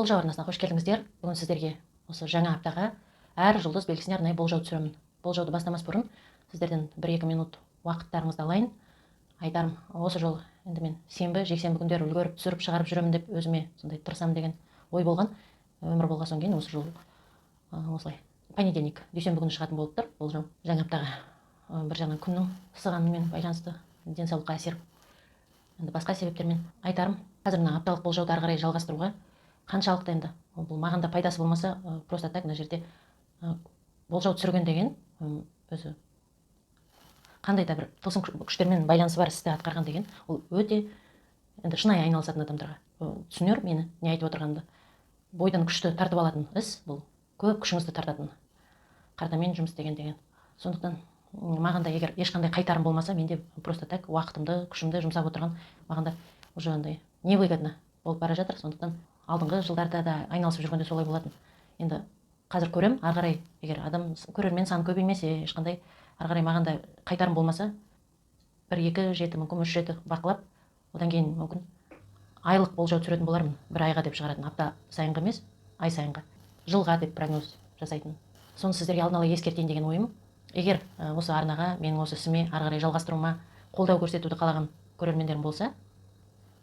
Болжау арнасына қош келдіңіздер. Бүгін сіздерге осы жаңа аптаға әр жұлдыз белгісіне арнайы болжау түсіремін. Болжауды бастамас бұрын сіздерден 1-2 минут уақыттарыңызды алайын. Айтарым, осы жол енді мен сенбі, жексенбі күндері үлгеріп түсіріп шығарып жүремін деп өзіме сондай тырысамын деген ой болған. Өмір болған соң кейін осы жол осылай понедельник, дүйсенбі күні шығатын болып тұр болжау. Жаңа аптаға бір жағынан күннің ысығанымен байланысты денсаулыққа әсер, енді басқа себептермен айтарым. Қазір мына апталық болжауды ары қарай жалғастыруға қаншалықты енді бұл маған да пайдасы болмаса, просто так мына жерде болжау түсірген деген өзі қандай да бір тылсым күштермен байланысы бар істі атқарған деген ол өте енді шынайы айналысатын адамдарға түсінер мені не айтып отырғанымды. Бойдан күшті тартып алатын іс, бұл көп күшіңізді тартатын қартамен жұмыс деген. Сондықтан маған да егер ешқандай қайтарым болмаса, менде просто так уақытымды, күшімді жұмсап отырған маған да уже андай невыгодно болып бара жатыр. Сондықтан алдыңғы жылдарда да айналысып жүргенде солай болатын. Енді қазір көрем, ары қарай егер адам көрермен саны көбеймесе, ешқандай ары қарай маған да қайтарым болмаса, 1-2 жеті, мүмкін 3 жеті бақылап, одан кейін мүмкін айлық болжау түсіретін болармын. 1 айға деп шығаратын, апта сайынғы емес, ай сайынғы, жылға деп прогноз жасайтын. Соны сіздерге алдын ала ескертейін деген ойым. Егер осы арнаға, менің осы ісіме ары қарай жалғастыруыма қолдау көрсетуді қалаған көрермендерім болса,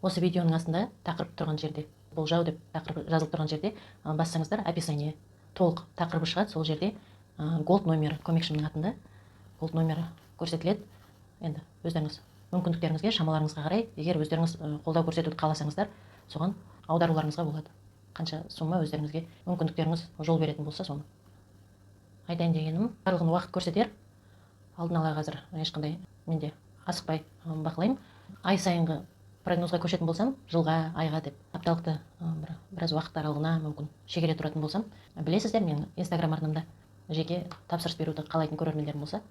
осы видеоның астында тақырып тұрған жерде, болжау деп тақырып жазылып тұрған жерде бассаңыздар, описание толық тақырыбы шығады. Сол жерде голд номері, көмекшімнің атында голд номері көрсетіледі. Енді өздеріңіз мүмкіндіктеріңізге, шамаларыңызға қарай, егер өздеріңіз қолдау көрсетуді қаласаңыздар, соған аударуларыңызға болады. Қанша сумма өздеріңізге мүмкіндіктеріңіз жол беретін болса, соны айтайын дегенім. Барлығын уақыт көрсетер. Алдын ала қазір ешқандай менде асықпай бақылаймын. Ай сайынғы прогнозға көшетін болсам, жылға, айға деп, апталықты біраз уақыт аралығына мүмкін шегере тұратын болсам, білесіздер, мен инстаграм арнамда жеке тапсырыс беруді қалайтын көрермендерім болса,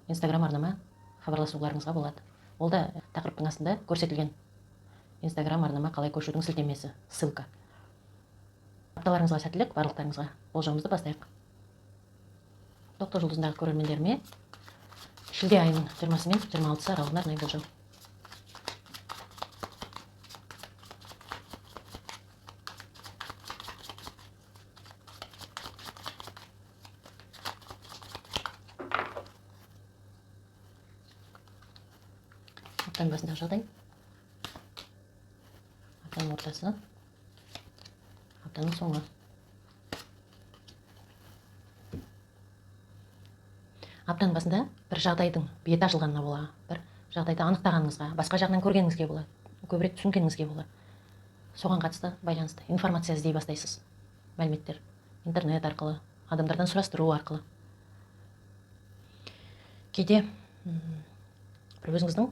инстаграм арнама хабарласуларыңызға болады. Ол да тақырыптың астында көрсетілген инстаграм арнама қалай көшудің сілтемесі, ссылка. Апталарыңызға сәттілік, барлықтарыңызға. Болжауымызды бастайық. Тоқты жұлдызындағы көрермендеріме шілде айының 20-сы мен 26-сы аралығына арнайы болжау. Аптаның басындағы жағдай, аптаның ортасы, аптаның соңы. Аптаның басында бір жағдайдың беті ашылғанына бола, бір жағдайды анықтағаныңызға, басқа жағынан көргеніңізге бола, көбірек түсінгеніңізге бола. Соған қатысты байланысты информация іздей бастайсыз. Мәліметтер интернет арқылы, адамдардан сұрастыру арқылы. Кейде бір өзіңіздің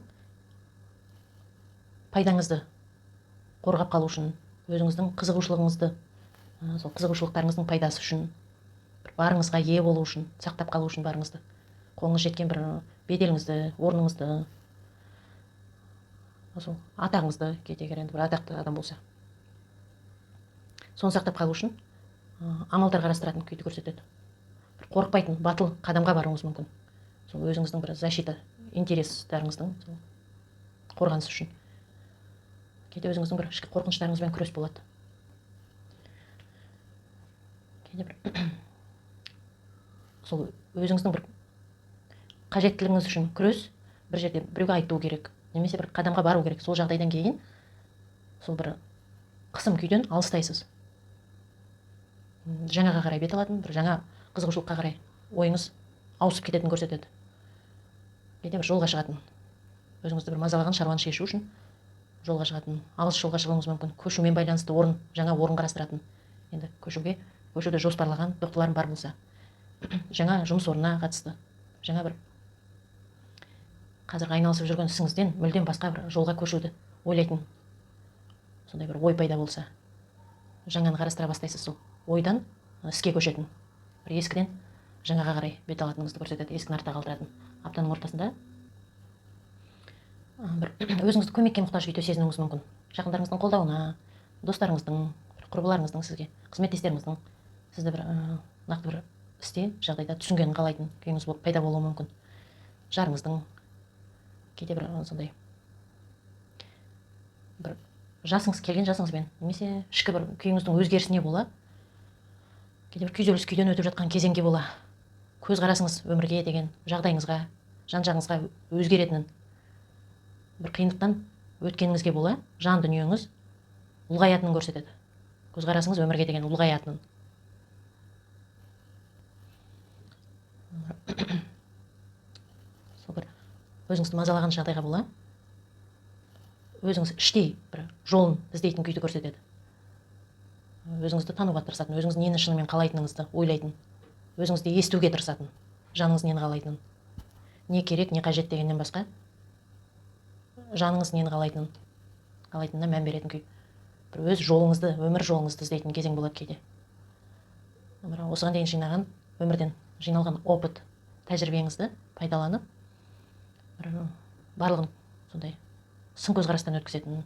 пайдаңызды қорғап қалу үшін, өзіңіздің қызығушылығыңызды, сол қызығушылықтарыңыздың пайдасы үшін, бір барыңызға ие болу үшін, сақтап қалу үшін барыңызды, қолыңыз жеткен бір беделіңізді, орныңызды, сол атағыңызды, кейде енді бір атақты адам болса, соны сақтап қалу үшін амалдар қарастыратын күйді көрсетеді. Бір қорықпайтын, батыл қадамға баруыңыз мүмкін. Сол өзіңіздің бір защита интерестеріңіздің қорғанысы үшін. Кейде өзіңіздің бір ішкі қорқыныштарыңызбен күрес болады. Кейде бір сол өзіңіздің бір қажеттілігіңіз үшін күрес, бір жерде біреуге айту керек, немесе бір қадамға бару керек. Сол жағдайдан кейін сол бір қысым күйден алыстайсыз. Жаңаға қарай бет алатын, бір жаңа қызығушылыққа қарай ойыңыз ауысып кететін көрсетеді. Кейде бір жолға шығатын, өзіңізді бір мазалаған шаруаны шешу үшін жолға шығатын, алыс жолға шығуыңыз мүмкін. Көшумен байланысты жаңа орын қарастыратын. Енді көшуді жоспарлаған тоқтыларым бар болса, жаңа жұмыс орнына қатысты, жаңа бір қазір айналысып жүрген ісіңізден мүлдем басқа бір жолға көшуді ойлайтын, сондай бір ой пайда болса, жаңаны қарастыра бастайсыз. Сол ойдан іске көшетін, бір ескіден жаңаға қарай бет алатыныңызды көрсетеді, ескіні артта қалдыратын. Аптаның ортасында бір өзіңізді көмекке мұқтаж күйде сезінуіңіз мүмкін. Жақындарыңыздың қолдауына, достарыңыздың, құрбыларыңыздың, сізге қызметтестеріңіздің сізді бір нақты бір істе, жағдайда түсінгенін қалайтын күйіңіз пайда болуы мүмкін. Жарыңыздың кейде бір сондай бір жасыңыз келген жасыңызбен немесе ішкі бір күйіңіздің өзгерісіне бола, кейде бір күйзеліс күйден өтіп жатқан кезеңге бола, көзқарасыңыз өмірге деген, жағдайыңызға, жан жағыңызға өзгеретінін, бір қиындықтан өткеніңізге бола, жан дүниеңіз ұлғаятынын көрсетеді. Көзқарасыңыз өмірге деген ұлғаятынын. Сол бір өзіңізді мазалаған жағдайға бола, өзіңіз іштей бір жолын іздейтін күйді көрсетеді. Өзіңізді тануға тырысатын, өзіңіз нені шынымен қалайтыныңызды ойлайтын, өзіңізді естуге тырысатын, жаныңыз нені қалайтынын, не керек, не қажет дегеннен басқа, жаныңыз нені қалайтынына мән беретін күй. Бір өз жолыңызды, өмір жолыңызды іздейтін кезең болады кейде. Осыған дейін жинаған, өмірден жиналған опыт, тәжірибеңізді пайдаланып, барлығын сондай сын көзқарастан өткізетін,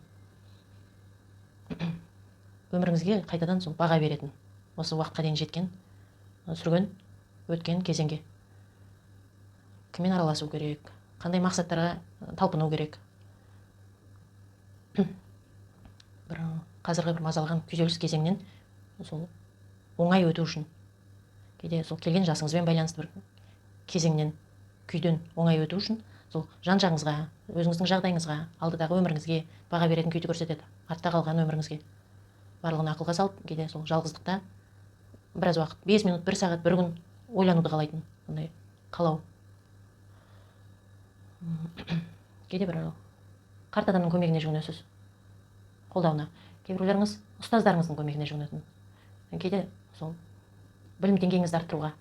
өміріңізге қайтадан сол баға беретін, осы уақытқа дейін жеткен, сүрген, өткен кезеңге кіммен араласу керек, қандай мақсаттарға талпыну керек. Бір қазіргі бір мазалаған күйзеліс кезеңнен сол оңай өту үшін, кейде сол келген жасыңызбен байланысты бір кезеңнен, күйден оңай өту үшін сол жан жағыңызға, өзіңіздің жағдайыңызға, алдыдағы өміріңізге баға беретін күйді көрсетеді. Артта қалған өміріңізге барлығын ақылға салып, кейде сол жалғыздықта біраз уақыт, 5 минут, 1 сағат, 1 күн ойлануды қалайтын, сондай қалау. Кейде бір қарт адамның көмегіне жүгінесіз, қолдауына. Кейбіреулеріңіз ұстаздарыңыздың көмегіне жүгінетін. Кейде сол білім деңгейіңізді арттыруға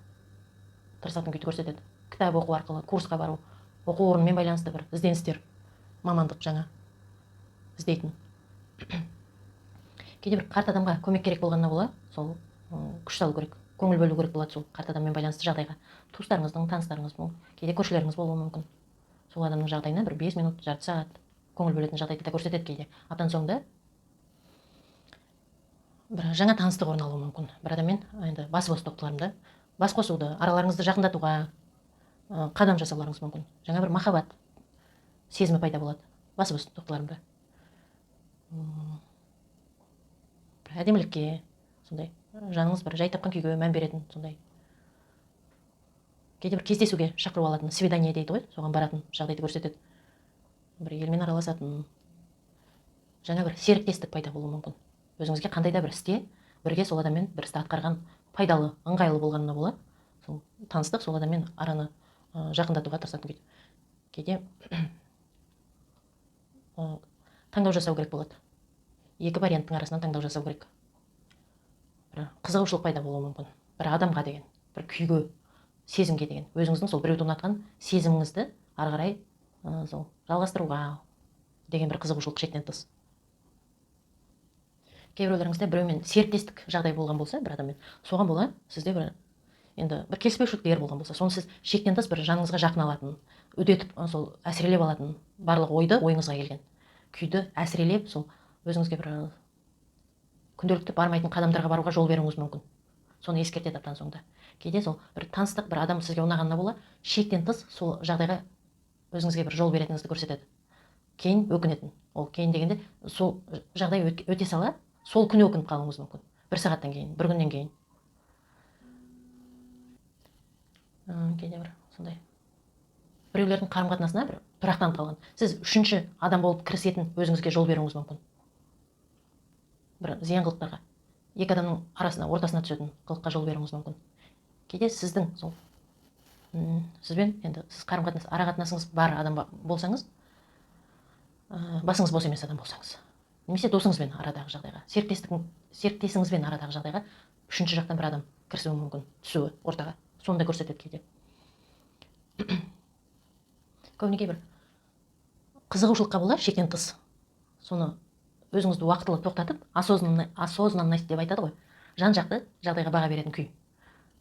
тырысатын күйді көрсетеді. Кітап оқу арқылы, курсқа бару, оқу орнымен байланысты бір ізденістер, мамандық жаңа іздейтін. Кейде бір қарт адамға көмек керек болғанына бола, сол күш салу керек, көңіл бөлу керек болады сол қарт адаммен байланысты жағдайға. Туыстарыңыздың, таныстарыңыздың, кейде көршілеріңіз болуы мүмкін. Сол адамның жағдайына бір 5 минут, жарты сағат көңіл бөлетін жағдайды да көрсетеді кейде. Аптан соңында бір жаңа таныстық орын алуы мүмкін. Бір адаммен енді басы бос тоқтыларында бас қосуды, араларыңызды жақындатуға қадам жасауларыңыз мүмкін. Жаңа бір махаббат сезімі пайда болады басы бос тоқтыларында. Әдемілікке, сондай жаныңыз бір жай тапқан күйге мән беретін, сондай кейде бір кездесуге шақыру алатын, свидание дейді ғой, соған баратын жағдайды көрсетеді. Бір елмен араласатын, жаңа бір серіктестік пайда болуы мүмкін. Өзіңізге қандай да бір істе, бірге сол адаммен бір істі атқарған пайдалы, ыңғайлы болғанына бола, сол таныстық сол адаммен араны жақындатуға тырысатын күйді. Кейде таңдау жасау керек болады. Екі варианттың арасынан таңдау жасау керек. Бір қызығушылық пайда болуы мүмкін. Бір адамға деген, бір күйге, сезімге деген, өзіңіздің сол біреуді ұнатқан сезіміңізді ары қарай сол жалғастыруға деген бір қызығушылық шектен тыс. Кейбіреулеріңізде біреумен серіктестік жағдай болған болса, бір адаммен, соған бола сізде бір енді бір келіспеушіліктер болған болса, соны сіз шектен тыс бір жаныңызға жақын алатын, үдетіп, сол әсірелеп алатын, барлық ойды ойыңызға келген күйді әсірелеп, сол өзіңізге бір күнделікті бармайтын қадамдарға баруға жол беруіңіз мүмкін. Соны ескертеді аптан соңында. Кейде сол бір таныстық, бір адам сізге ұнағанына бола, шектен тыс сол жағдайға өзіңізге бір жол беретініңізді көрсетеді. Кейін өкінетін. Ол кейін дегенде сол жағдай өте сала, сол күні өкініп қалуыңыз мүмкін. 1 сағаттан кейін, 1 күннен кейін. Кейде бір сондай біреулердің қарым-қатынасына бір тұрақтанып қалған. Сіз үшінші адам болып кірісетін өзіңізге жол беруіңіз мүмкін. Бір зиян қылықтарға, екі адамның арасына, ортасына түсетін қылыққа жол беруіңіз мүмкін. Кейде сіздің сол сізбен енді сіз қарым-қатынас, ара-қатынасыңыз бар адам болсаңыз, басыңыз бос емес адам болсаңыз, немесе досыңызбен арадағы жағдайға, серіктесіңізбен арадағы жағдайға үшінші жақтан бір адам кірісуі мүмкін, түсуі ортаға. Соны да көрсетеді кейде. Көбінесе бір қызығушылыққа бола шектен тыс. Соны өзіңізді уақытылы тоқтатып, осознанность деп айтады ғой, жан-жақты жағдайға баға беретін күй.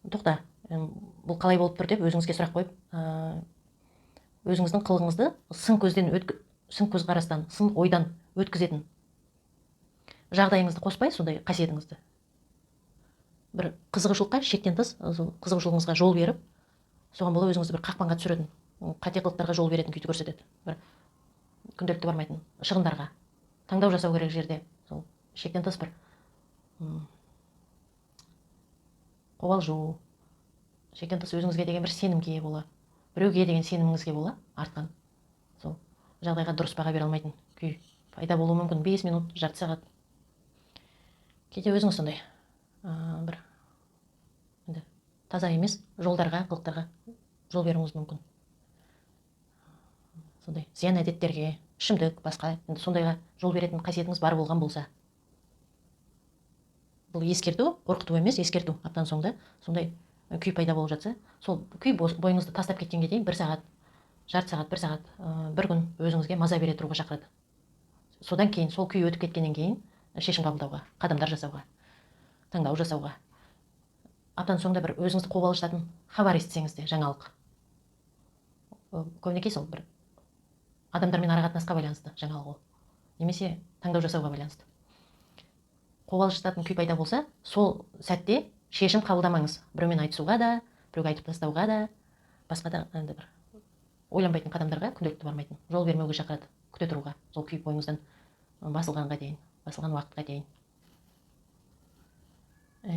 Тоқта, бұл қалай болып тұр деп өзіңізге сұрақ қойып, өзіңіздің қылығыңызды сын көзқарастан, сын ойдан өткізетін жағдайыңызды қоспай, сондай қасиетіңізді бір қызығушылыққа шектен тыс, қызығушылығыңызға жол беріп, соған бола өзіңізді бір қақпанға түсіретін, қате қылықтарға жол беретін күйді көрсетеді. Бір күнделікті бармайтын шығындарға, таңдау жасау керек жерде. Сол шектен тыс бір қобалжу, шектен тыс өзіңізге деген бір сенімге бола, біреуге деген сеніміңізге бола артқан. Сол жағдайға дұрыс баға бере алмайтын күй пайда болуы мүмкін. 5 минут, жарты сағат. Кейде өзіңіз сондай бір таза емес жолдарға, қылықтарға жол беруіңіз мүмкін. Сондай зиян әдеттерге, ішімдік, басқа сондайға жол беретін қасиетіңіз бар болған болса. Бұл ескерту, қорқыту емес, ескерту. Аптан соңда сондай күй пайда болып жатса, сол күй бойыңызды тастап кеткенге дейін 1 сағат, жарты сағат, 1 сағат, 1 күн өзіңізге маза бере тұруға шақырады. Содан кейін, сол күй өтіп кеткеннен кейін шешім қабылдауға, қадамдар жасауға, таңдау жасауға. Аптан соңда бір өзіңізді қобалжытатын хабар естісеңіз де, жаңалық. Көбінесе сол бір адамдармен арақатынасқа байланысты жаңалық ол. Немесе таңдау жасауға байланысты. Қобалжытатын күй пайда болса, сол сәтте шешім қабылдамаңыз. Біреумен айтысуға да, біреуге айтып тастауға да, басқа да бір ойланбайтын қадамдарға күнделікті бармайтын. Жол бермеуге шақырады, күте тұруға, сол күй бойыңыздан басылғанға дейін, басылған уақытқа дейін.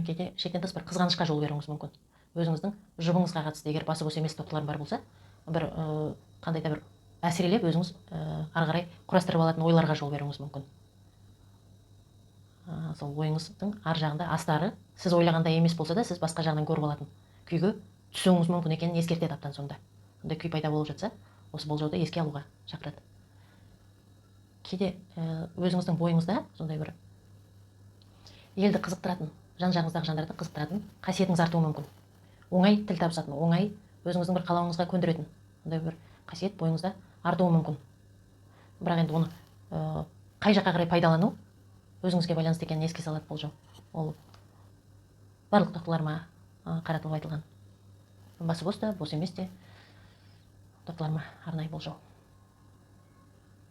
Кейде шектен тыс бір қызғанышқа жол беруіңіз мүмкін. Өзіңіздің жұбыңызға қатысты егер басы бос емес тоқтыларың бар болса, бір қандай да бір әсірелеп өзіңіз ары қарай құрастырып алатын ойларға жол беруіңіз мүмкін. Сол ойыңыздың ар жағында астары сіз ойлағандай емес болса да, сіз басқа жағынан көріп алатын күйге түсуіңіз мүмкін екенін ескертеді аптан соңда. Сондай күй пайда болып жатса, осы болжауды еске алуға шақырады. Кейде өзіңіздің бойыңызда сондай бір елді қызықтыратын, жан-жағыңыздағы жандарды қызықтыратын қасиетіңіз артуы мүмкін. Оңай тіл табысатын, оңай өзіңіздің бір қалауыңызға көндіретін сондай бір қасиет бойыңызда артуы мүмкін. Бірақ енді оны қай жаққа қарай пайдалану өзіңізге байланысты екенін еске салады болжау. Ол барлық тоқтыларыма қаратылып айтылған. Басы бос та, бос емес те тоқтыларыма арнайы болжау.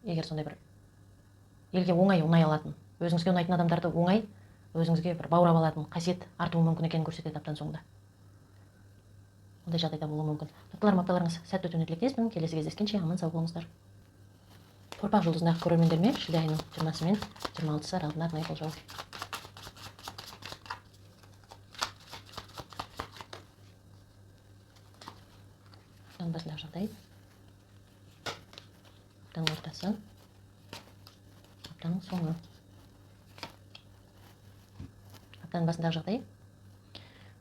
Егер сондай бір елге оңай ұнай алатын, өзіңізге ұнайтын адамдарды оңай, өзіңізге бір баурап алатын қасиет артуы мүмкін екенін көрсетеді аптан соңында. Ондай жағдайда болуы мүмкін. Тоқтыларым, апталарыңыз сәтті өтуіне тілектеспін. Келесі кездескенше аман сау болыңыздар. Торпақ жұлдызындағы көрермендеріме шілде айының 20-сы мен 26-сы аралығында арнайы болжау. Аптаның басындағы жағдай, аптаның ортасы, аптаның соңы. Аптаның басындағы жағдай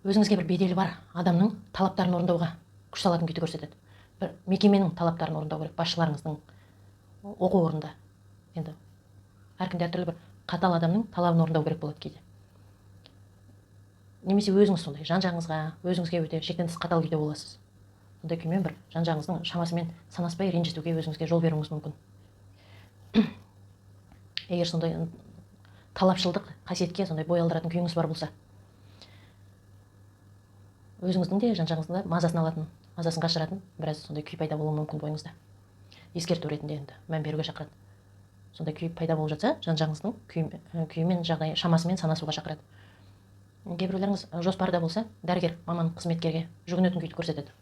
өзіңізге бір беделі бар адамның талаптарын орындауға күш салатын күйді көрсетеді. Бір мекеменің талаптарын орындау керек, басшыларыңыздың, оқу орнында. Енді әркімде әртүрлі бір қатал адамның талабын орындау керек болады кейде. Немесе өзіңіз сондай жан-жағыңызға, өзіңізге өте шектен тыс қатал күйде боласыз. Сондай күймен бір жан-жағыңыздың шамасымен санаспай ренжітуге өзіңізге жол беруіңіз мүмкін. Егер сондай талапшылдық қасиетке сондай бой алдыратын күйіңіз бар болса, өзіңіздің де жан-жағыңыздың да мазасын алатын, мазасын қашыратын біраз сондай күй пайда болуы мүмкін бойыңызда. Ескерту ретінде енді мән беруге шақырады. Сондай күй пайда болып жатса, жан-жағыңыздың күйімен, жағдай шамасымен санасуға шақырады. Кейбіреулеріңіз жоспарда болса, дәрігер, маман, қызметкерге жүгінетін күйді көрсетеді.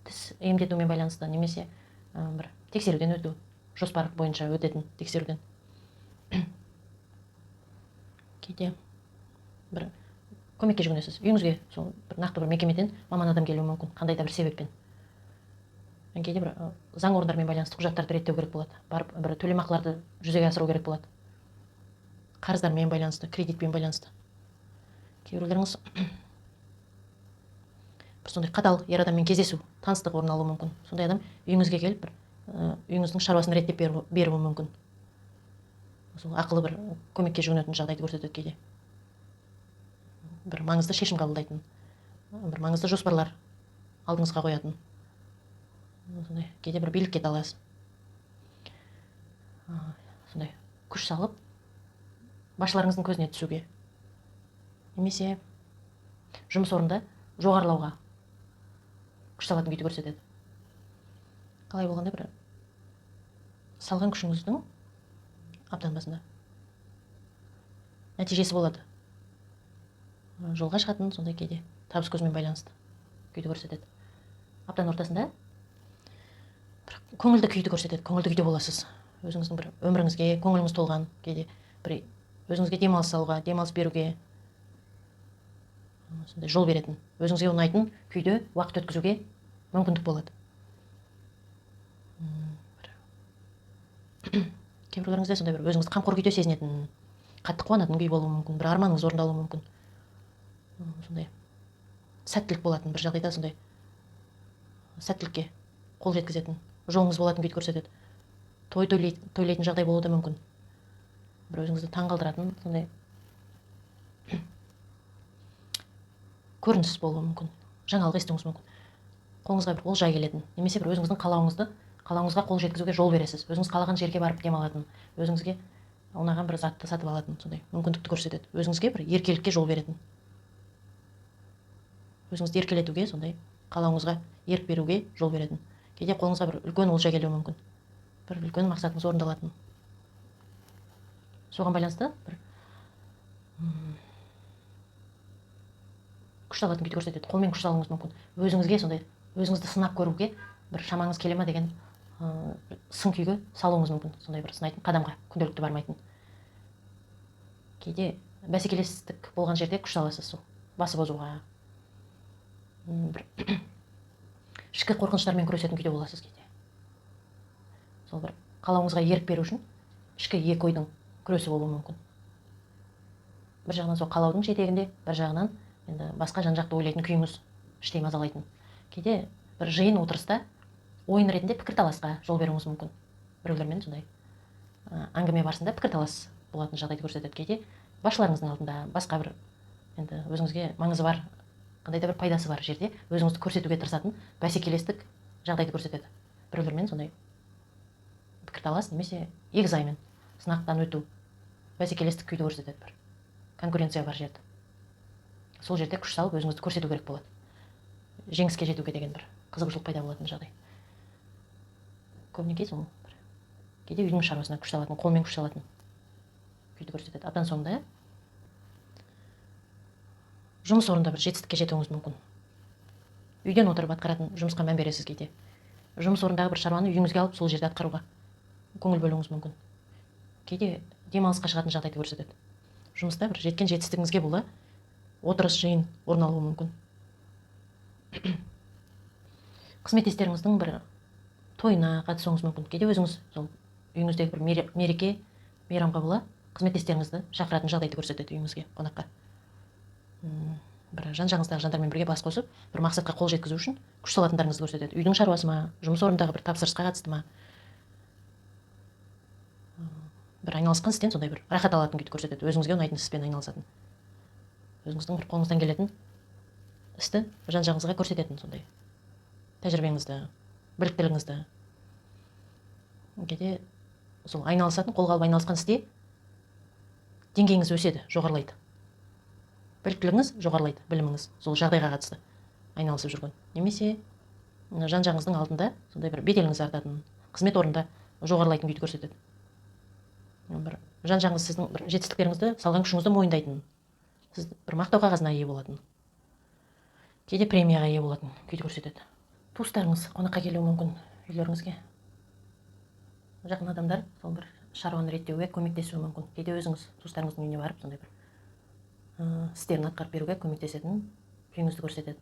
Тіс емдетумен байланысты, немесе бір тексеруден өту, жоспар бойынша өтетін тексеруден. Кейде бір көмекке жүгінесіз. Үйіңізге сол бір нақты бір мекемеден маман адам келуі мүмкін, қандай да бір себеппен. Кейде бір заң орындарымен байланысты құжаттарды реттеу керек болады. Барып бір төлемақыларды жүзеге асыру керек болады. Қарыздармен байланысты, кредитпен байланысты. Кейбіреулеріңіз бір сондай қатал ер адаммен кездесу, таныстық орын алуы мүмкін. Сондай адам үйіңізге келіп бір үйіңіздің шаруасын реттеп беруі мүмкін. Сол ақылы бір көмекке жүгінетін жағдайды көрсетеді кейде. Бір маңызды шешім қабылдайтын, бір маңызды жоспарлар алдыңызға қоятын. Кейде бір билікке талас. Сондай күш салып, басшыларыңыздың көзіне түсуге. Немесе жұмыс орнында жоғарылауға күш салатын күйді көрсетеді. Қалай болғанда бір салған күшіңіздің аптаның басында нәтижесі болады. Жолға шығатын сондай кейде табыс көзімен байланысты күйді көрсетеді. Аптаның ортасында көңілді күйді көрсетеді. Көңілді күйде боласыз. өзіңіздің бір өміріңізге көңіліңіз толған, кейде бір өзіңізге демалыс алуға, демалыс беруге сондай жол беретін, өзіңізге ұнайтын күйде уақыт өткізуге мүмкіндік болады. Кейбіреулеріңізде сондай бір өзіңізді қамқор күйде сезінетін, қатты қуанатын күй болуы мүмкін, бір арманыңыз орындалуы мүмкін. Сондай сәттілік болатын бір жағдайда, сондай сәттілікке қол жеткізетін жолыңыз болатын күйді көрсетеді. Тойлайтын жағдай болуы да мүмкін. Бір өзіңізді таңғалдыратын сондай көрініс болуы мүмкін. Жаңалық естуіңіз мүмкін. Қолыңызға бір олжа келетін, немесе бір өзіңіздің қалауыңызға қол жеткізуге жол бересіз. Өзіңіз қалаған жерге барып демалатын, өзіңізге ұнаған бір затты сатып алатын, сондай мүмкіндікті көрсетеді. Өзіңізге бір еркелікке жол беретін. Өзіңізді еркелетуге, сондай қалауыңызға ерік беруге жол беретін. Кейде қолыңызға бір үлкен олжа келуі мүмкін. Бір үлкен мақсатыңыз орындалатын. Соған байланысты бір күш алатын күйді көрсетеді. Қолмен күш алуыңыз мүмкін. Өзіңізге сондай өзіңізді сынап көруге бір шамаңыз келе ма деген сын күйге салуыңыз мүмкін. Сондай бір сынайтын қадамға күнделікті бармайтын. Кейде бәсекелестік болған жерде күш аласыз, сол басып озуға. Бір ішкі қорқыныштармен күресетін күйде боласыз кейде. Сол бір қалауыңызға ерік беру үшін ішкі екі ойдың күресі болуы мүмкін. Бір жағынан сол қалаудың жетегінде, бір жағынан енді басқа жан-жақты ойлайтын күйіңіз іштей мазалайтын. Кейде бір жиын отырыста ойын ретінде пікірталасқа жол беруіңіз мүмкін. Біреулермен сондай әңгіме барысында пікірталас болатын жағдайды көрсетеді. Кейде басшыларыңыздың алдында, басқа бір енді өзіңізге маңызы бар, қандай да бір пайдасы бар жерде өзіңізді көрсетуге тырысатын бәсекелестік жағдайды көрсетеді. Біреулермен сондай пікірталас немесе егізаймен сынақтан өту, бәсекелестік күйді көрсетеді, бір конкуренция бар жерде. Сол жерде күш салып өзіңізді көрсету керек болады. Жеңіске жетуге деген бір қызығушылық пайда болатын жағдай. Көбінесе сол бір кейде үйдің шаруасына күш салатын, қолмен күш салатын күйді көрсетеді. Абдан соңында жұмыс орнында бір жетістікке жетуіңіз мүмкін. Үйден отырып атқаратын жұмысқа мән бересіз кейде. Жұмыс орнындағы бір шаруаны үйіңізге алып, сол жерде атқаруға көңіл бөлуіңіз мүмкін. Кейде демалысқа шығатын жағдайды көрсетеді. Жұмыста бір жеткен жетістігіңізге бола отырыс жиын орын алуы мүмкін. Қызметтестеріңіздің бір тойына қатысуыңыз мүмкін. Кейде өзіңіз сол үйіңіздегі бір мереке, мейрамға бола қызметтестеріңізді шақыратын жағдайды көрсетеді үйіңізге, қонаққа. Бір жан-жағыңыздағы жандармен бірге бас қосып, бір мақсатқа қол жеткізу үшін күш салатындарыңызды көрсетеді. Үйдің шаруасы ма, жұмыс орнындағы бір тапсырысқа қатысты ма, бір айналысқан істен сондай бір рахат алатын күйді көрсетеді. Өзіңізге ұнайтын іспен айналысатын. Өзіңіздің бір қолыңыздан келетін істі жан-жағыңызға көрсететін сондай тәжірибеңізді, біліктілігіңізді. Кейде сол айналысатын, қолға алып айналысқан істе деңгейіңіз өседі, жоғарылайды. Біліктілігіңіз жоғарылайды, біліміңіз сол жағдайға қатысты айналысып жүрген. Немесе жан-жағыңыздың алдында сондай бір беделіңіз артатын, қызмет орнында жоғарылайтын күйді көрсетеді. Бір жан-жағыңыз сіздің бір жетістіктеріңізді, салған күшіңізді мойындайтын, сіз бір мақтау қағазына ие болатын, кейде премияға ие болатын күйді көрсетеді. Туыстарыңыз қонаққа келуі мүмкін үйлеріңізге. Жақын адамдар сол бір шаруаны реттеуге көмектесуі мүмкін. Кейде өзіңіз туыстарыңыздың үйіне барып сондай бір істерін атқарып беруге көмектесетін күйіңізді көрсетеді.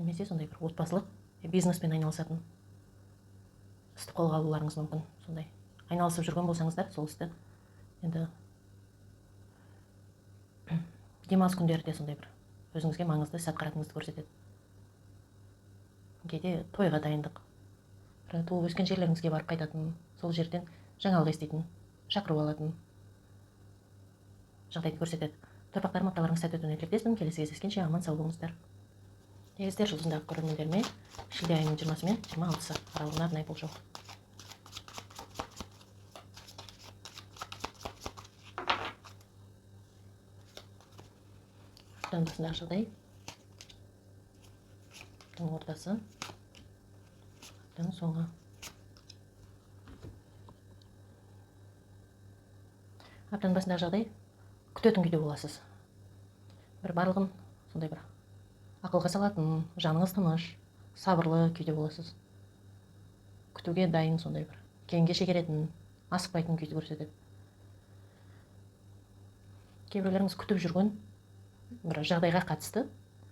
Немесе сондай бір отбасылық бизнеспен айналысатын істі қолға алуларыңыз мүмкін. Сондай айналысып жүрген болсаңыздар, сол істі енді демалыс күндерде сондай бір өзіңізге маңызды іс атқаратыныңызды көрсетеді. Кейде тойға дайындық, туып өскен жерлеріңізге барып қайтатын, сол жерден жаңалық еститін, шақырып алатын жағдайды көрсетеді. Торпақтарым, апталарыңыз сәтті өтуіне тілектеспін. Келесі кездескенше аман сау болыңыздар. Егіздер жұлдызындағы көрермендеріме шілде айының 20-сы мен 26-сы аралығына арнайы болжау. Аптаның басындағы жағдай, аптаның ортасы, аптаның соңы. Аптаның басындағы жағдай, күтетін күйде боласыз. Бір барлығын сондай бір ақылға салатын, жаныңыз тыныш, сабырлы күйде боласыз. Күтуге дайын сондай бір кейінге шегеретін, асықпайтын күйді көрсетеді. Кейбіреулеріңіз күтіп жүрген бір жағдайға қатысты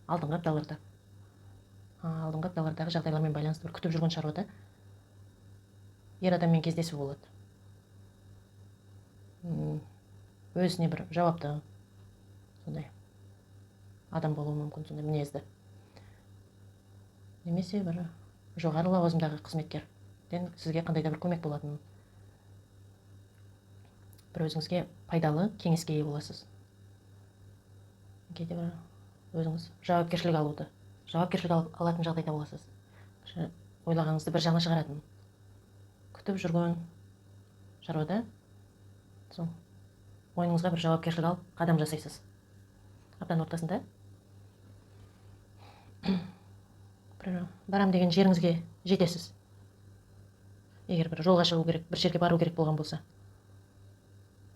алдыңғы апталардағы жағдайлармен байланысты бір күтіп жүрген шаруада ер адаммен кездесу болады. Өзіне бір жауапты сондай адам болуы мүмкін, сондай мінезді. Немесе бір жоғары лауазымдағы қызметкерден сізге қандай да бір көмек болатын. Бір өзіңізге пайдалы кеңеске ие боласыз. Кейде бір өзіңіз жауапкершілік алатын жағдайда боласыз. Ойлағаныңызды бір жағына шығаратын. Күтіп жүрген шаруада сол ойыңызға бір жауапкершілік алып қадам жасайсыз. Аптаның ортасында барам деген жеріңізге жетесіз. Егер бір жолға шығу керек, бір жерге бару керек болған болса,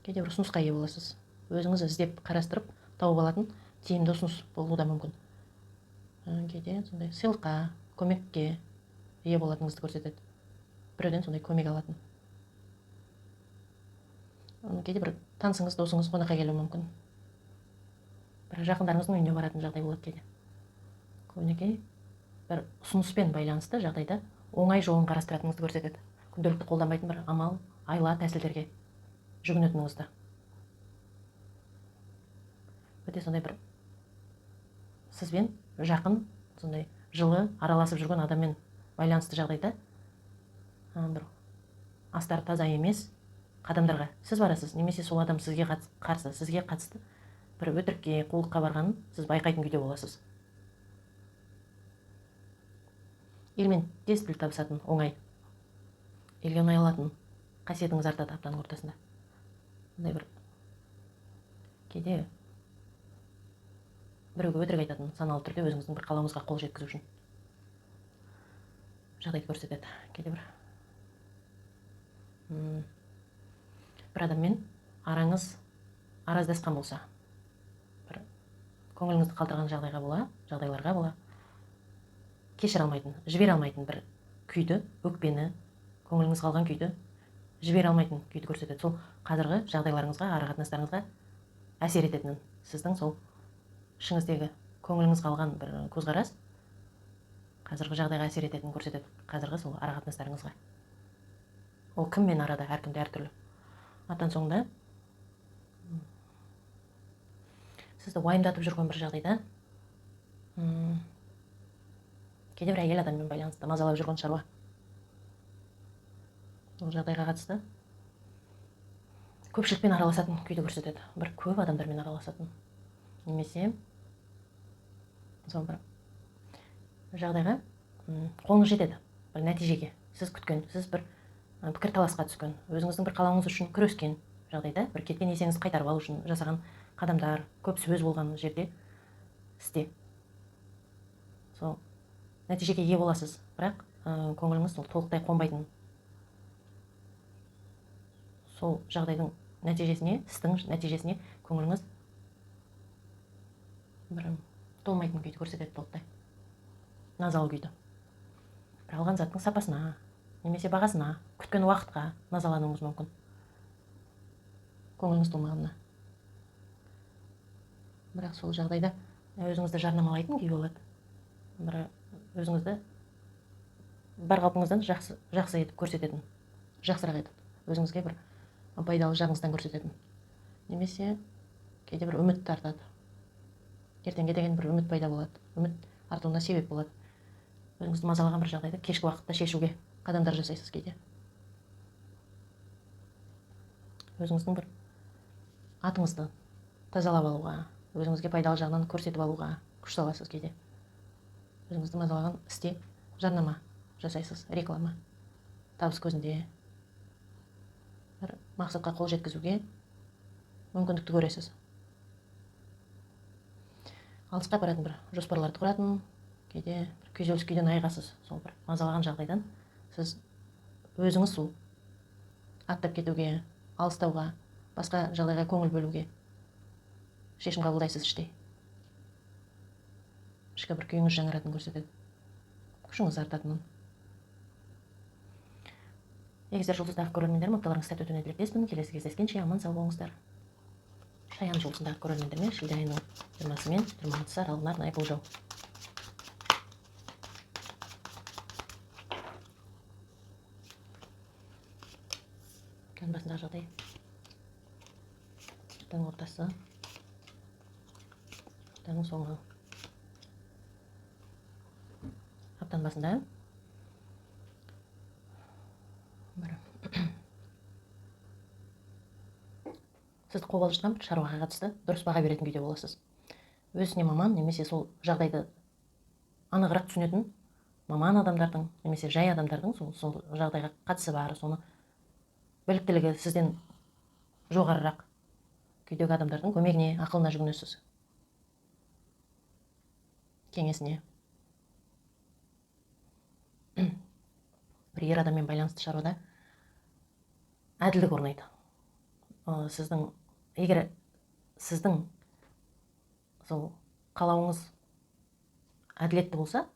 кейде бір ұсынысқа ие боласыз. Өзіңіз іздеп қарастырып тауып алатын тиімді ұсыныс болуы да мүмкін. Кейде сондай сыйлыққа, көмекке ие болатыныңызды көрсетеді. Біреуден сондай көмек алатын. Кейде бір танысыңыз, досыңыз қонаққа келуі мүмкін. Бір жақындарыңыздың үйіне баратын жағдай болады кейде. Көбінесе бір ұсыныспен байланысты жағдайда оңай жолын қарастыратыныңызды көрсетеді. Күнделікті қолданбайтын бір амал, айла тәсілдерге жүгінетініңізді. Өте сондай бір сізбен жақын, сондай жылы араласып жүрген адаммен байланысты жағдайда бір астары таза емес қадамдарға сіз барасыз, немесе сол адам сізге қатысты бір өтірікке, қулыққа барғанын сіз байқайтын күйде боласыз. Елмен тез тіл табысатын, оңай, елге ұнай алатын қасиетіңіз артады аптаның ортасында. Ондай бір кейде біреуге өтірік айтатын, саналы түрде өзіңіздің бір қалауыңызға қол жеткізу үшін жағдайды көрсетеді. Кейде бір адаммен араңыз араздасқан болса, бір көңіліңізді қалтырған жағдайларға бола, кешіре алмайтын, жібере алмайтын бір күйді, өкпені, көңіліңіз қалған күйді жібере алмайтын күйді көрсетеді. Сол қазіргі жағдайларыңызға, ара-қатынастарыңызға әсер ететінін, сіздің сол ішіңіздегі көңіліңіз қалған бір көзқарас қазіргі жағдайға әсер ететінін көрсетеді. Қазіргі сол ара-қатынастарыңызға. Ол кіммен арада, әркімде әртүрлі. Аптаның соңында сізді уайымдатып жүрген бір жағдайда кейде бір әйел адаммен байланысты мазалап жүрген шаруа. Ол жағдайға қатысты көпшілікпен араласатын күйді көрсетеді. Бір көп адамдармен араласатын. Немесе сол бір жағдайға қолыңыз жетеді. Бір нәтижеге. Сіз күткен, сіз бір пікір таласқа түскен, өзіңіздің бір қалауыңыз үшін күрескен жағдайда, бір кеткен есеңізді қайтарып алу үшін жасаған қадамдар, көп сөз болған жерде, істе. Сол нәтижеге ие боласыз, бірақ көңіліңіз толықтай қонбайтын. Сол жағдайдың нәтижесіне, істің нәтижесіне көңіліңіз бір толмайтын күйді көрсетеді толықтай. Назалы күйді. Бір алған заттың сапасына, немесе бағасына, күткен уақытқа назалануыңыз мүмкін. Көңіліңіз толмағанына. Бірақ сол жағдайда өзіңізді жарнамалайтын күй болады. Бір өзіңізді бар қалпыңыздан жақсы етіп көрсететін, жақсырақ етіп, өзіңізге бір пайдалы жағыңыздан көрсететін. Немесе кейде бір үміт артады. Ертеңге деген бір үміт пайда болады. Үміт артуына себеп болады. Өзіңізді мазалаған бір жағдайда кешкі уақытта шешуге қадамдар жасайсыз кейде. Өзіңіздің бір атыңызды тазалап алуға, өзіңізге пайдалы жағынан көрсетіп алуға күш саласыз кейде. Өзіңізді мазалаған істе жарнама жасайсыз, реклама, табыс көзінде бір мақсатқа қол жеткізуге мүмкіндікті көресіз. Алысқа баратын бір жоспарларды құратын, кейде күйзеліс күйден айығасыз. Сол бір мазалаған жағдайдан сіз өзіңіз сол аттап кетуге, алыстауға, басқа жағдайға көңіл бөлуге шешім қабылдайсыз іштей. Ішкі бір күйіңіз жаңаратынын көрсетеді. Күшіңіз артатынын. егіздер жұлдыздағы көрермендер, мықтыларыңыз сәтті өтуіне тілектеспін. Келесі кездескенше аман сау болыңыздар. Шаян жұлдызындағы көрермендерме шілде айының 20-сы мен 26-сы аралығында арнайы болжау. Аптаның басындағы жағдай, аптаның ортасы, аптаның соңы. Аптаның басында сізді қобалжытқан бір шаруаға қатысты дұрыс баға беретін күйде боласыз. Өзіне маман немесе сол жағдайды анығырақ түсінетін маман адамдардың немесе жай адамдардың сол жағдайға қатысы бар, соны біліктілігі сізден жоғарырақ күйдегі адамдардың көмегіне, ақылына жүгінесіз, кеңесіне. Бір ер адаммен байланысты шаруада әділдік орнайды. Егер сіздің сол қалауыңыз әділетті болса,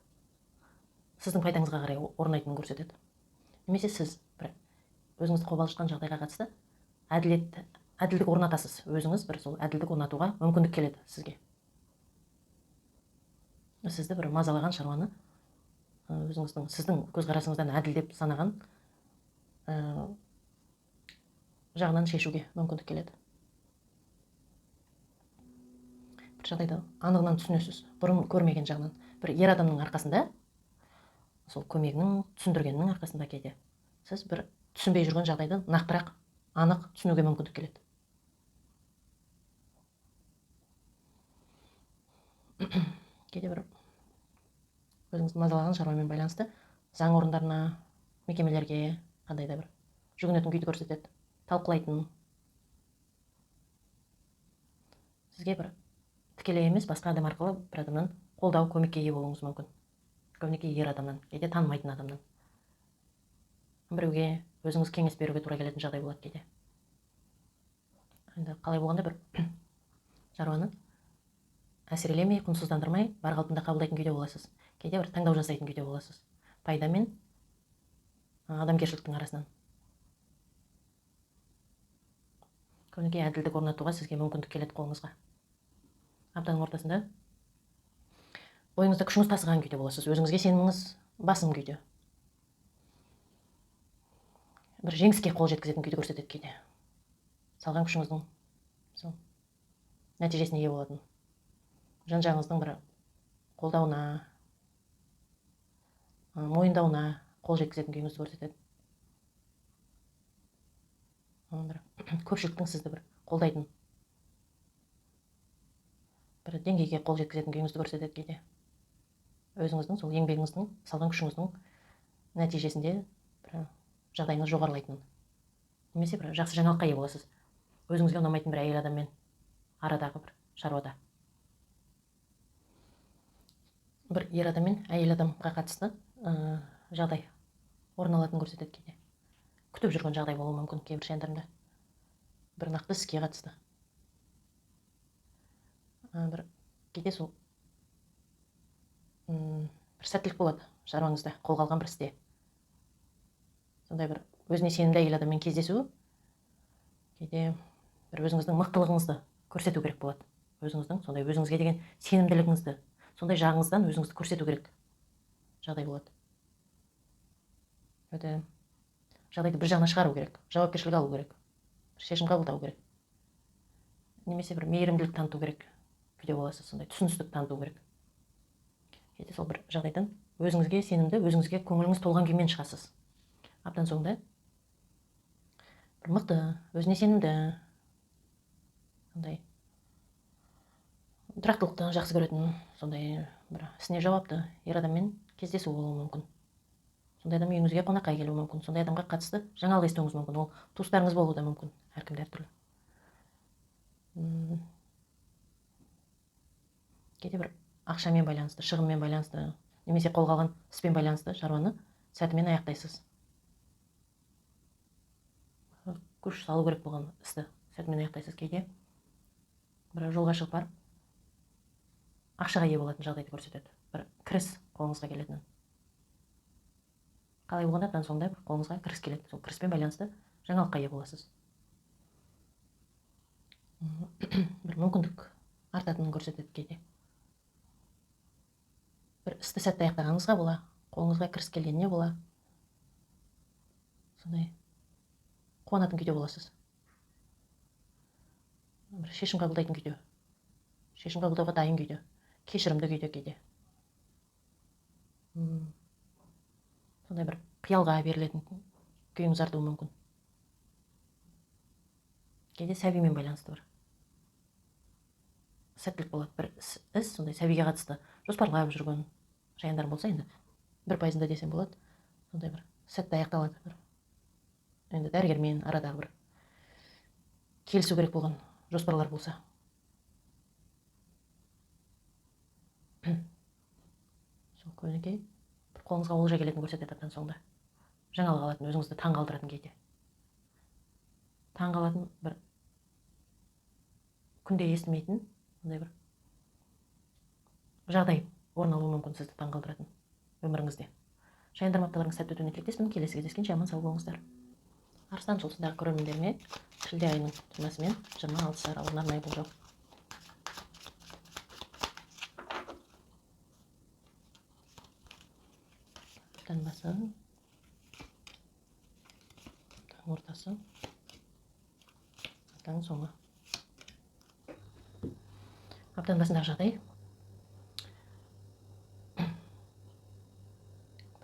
сіздің пайдаңызға қарай орнайтынын көрсетеді. Немесе сіз бір өзіңізді қобалжытқан жағдайға қатысты әділдік орнатасыз. Өзіңіз бір сол әділдік орнатуға мүмкіндік келеді сізге. Сізді бір мазалаған шаруаны сіздің көзқарасыңыздан әділ деп санаған жағынан шешуге мүмкіндік келеді. Бір жағдайды анығынан түсінесіз, бұрын көрмеген жағынан. Бір ер адамның арқасында, сол көмегінің, түсіндіргенінің арқасында кейде сіз бір түсінбей жүрген жағдайды нақтырақ, анық түсінуге мүмкіндік келеді. Кейде бір өзіңізді мазалаған шаруамен байланысты заң орындарына, мекемелерге қандай да бір жүгінетін күйді көрсетеді, талқылайтын. Сізге бір тікелей емес, басқа адам арқылы бір адамнан қолдау, көмекке ие болуыңыз мүмкін. Көбінесе ер адамнан, кейде танымайтын адамнан. Біреуге өзіңіз кеңес беруге тура келетін жағдай болады кейде. Енді қалай болғанда бір шаруаны әсірелемей, құнсыздандырмай, бар қалпында қабылдайтын күйде боласыз. Кейде бір таңдау жасайтын күйде боласыз. Пайда мен адамгершіліктің арасынан. Көбінесе әділдік орнатуға сізге мүмкіндік келеді қолыңызға. Аптаның ортасында ойыңызда күшіңіз тасыған күйде боласыз. Өзіңізге сеніміңіз басым күйде. Бір жеңіске қол жеткізетін күйді көрсетеді кейде. Салған күшіңіздің нәтижесіне ие болатын. Жан-жағыңыздың бір қолдауына, мойындауына қол жеткізетін күйіңізді көрсетеді. Көпшіліктің сізді бір қолдайтын, бір деңгейге қол жеткізетін күйіңізді көрсетеді кейде. Өзіңіздің сол еңбегіңіздің, салған күшіңіздің нәтижесінде бір жағдайыңыз жоғарылайтын. Немесе бір жақсы жаңалыққа ие боласыз. Өзіңізге ұнамайтын бір әйел адаммен арадағы бір шаруада. Бір ер адам мен әйел адамға қатысты жағдай орын алатын көрсетеді кейде. Күтіп жүрген жағдай болуы мүмкін кейбір шаяндарында. Бір нақты іске қатысты. Бір кейде сол бір сәттілік болады шаруаңызда, қолға алған бір істе. Сондай бір өзіне сенімді әйел адаммен кездесу, кейде бір өзіңіздің мықтылығыңызды көрсету керек болады. Өзіңіздің сондай өзіңізге деген сенімділігіңізді, сондай жағыңыздан өзіңізді көрсету керек жағдай болады. Жағдайды бір жағына шығару керек, жауапкершілік алу керек, шешім қабылдау керек. Немесе бір мейірімділік таныту керек күйде боласыз, сондай түсіністік таныту керек. Кейде сол бір жағдайдан өзіңізге сенімді, өзіңізге көңіліңіз толған күймен шығасыз. Аптаның соңында бір мықты, өзіне сенімді, сондай тұрақтылықты жақсы көретін, сондай бір ісіне жауапты ер адаммен кездесу болуы мүмкін. Сондай адам үйіңізге қонаққа келуі мүмкін. Сондай адамға қатысты жаңалық естуіңіз мүмкін. Ол туыстарыңыз болуы да мүмкін. Әркімде әртүрлі. Кейде бір ақшамен байланысты, шығынмен байланысты, немесе қолға алған іспен байланысты шаруаны сәтімен аяқтайсыз. Күш салу керек болған істі сәтімен аяқтайсыз. Кейде бір жолға шығып барып, ақшаға ие болатын жағдайды көрсетеді. Бір кіріс қолыңызға келетінін. қалай болғанда абдан соңында бір қолыңызға кіріс келеді. Сол кіріспен байланысты жаңалыққа ие боласыз. Бір мүмкіндік артатынын көрсетеді кейде. Бір істі сәтті аяқтағаныңызға бола, қолыңызға кіріс келгеніне бола. Сондай қуанатын күйде боласыз. Бір шешім қабылдайтын күйде. Шешім қабылдауға дайын күйде. Кешірімді күйде кейде. Сондай бір қиялға берілетін күйіңіз артуы мүмкін. Кейде сәбимен байланысты бар. Сәттілік болады. Бір іс сондай сәбиге қатысты жоспарлап жүрген жайындар болса, енді 1% десем болады. Сондай бір сәтті аяқталады. Бір енді дәрігермен арадағы бір келісу керек болған жоспарлар болса. Сол көбінекей бір қолыңызға олжа келетін көрсетеді абдан соңында. Жаңалық алатын, өзіңізді таң қалдыратын кейде. Таң қалатын бір күнде естімейтін ондай бір жағдай орын алуы мүмкін сізді таң қалдыратын өміріңізде. Жайындарым апталарыңыз сәтті өтуіне тілектеспін. Келесі кездескенше аман сау болыңыздар. Арыстан солтысындағы көрермендеріме шілде айының 20-сы мен 26-сы аралығында арнайы болжау. Аптаның басы, аптаның ортасы, аптаның соңы. Аптаның басындағы жағдай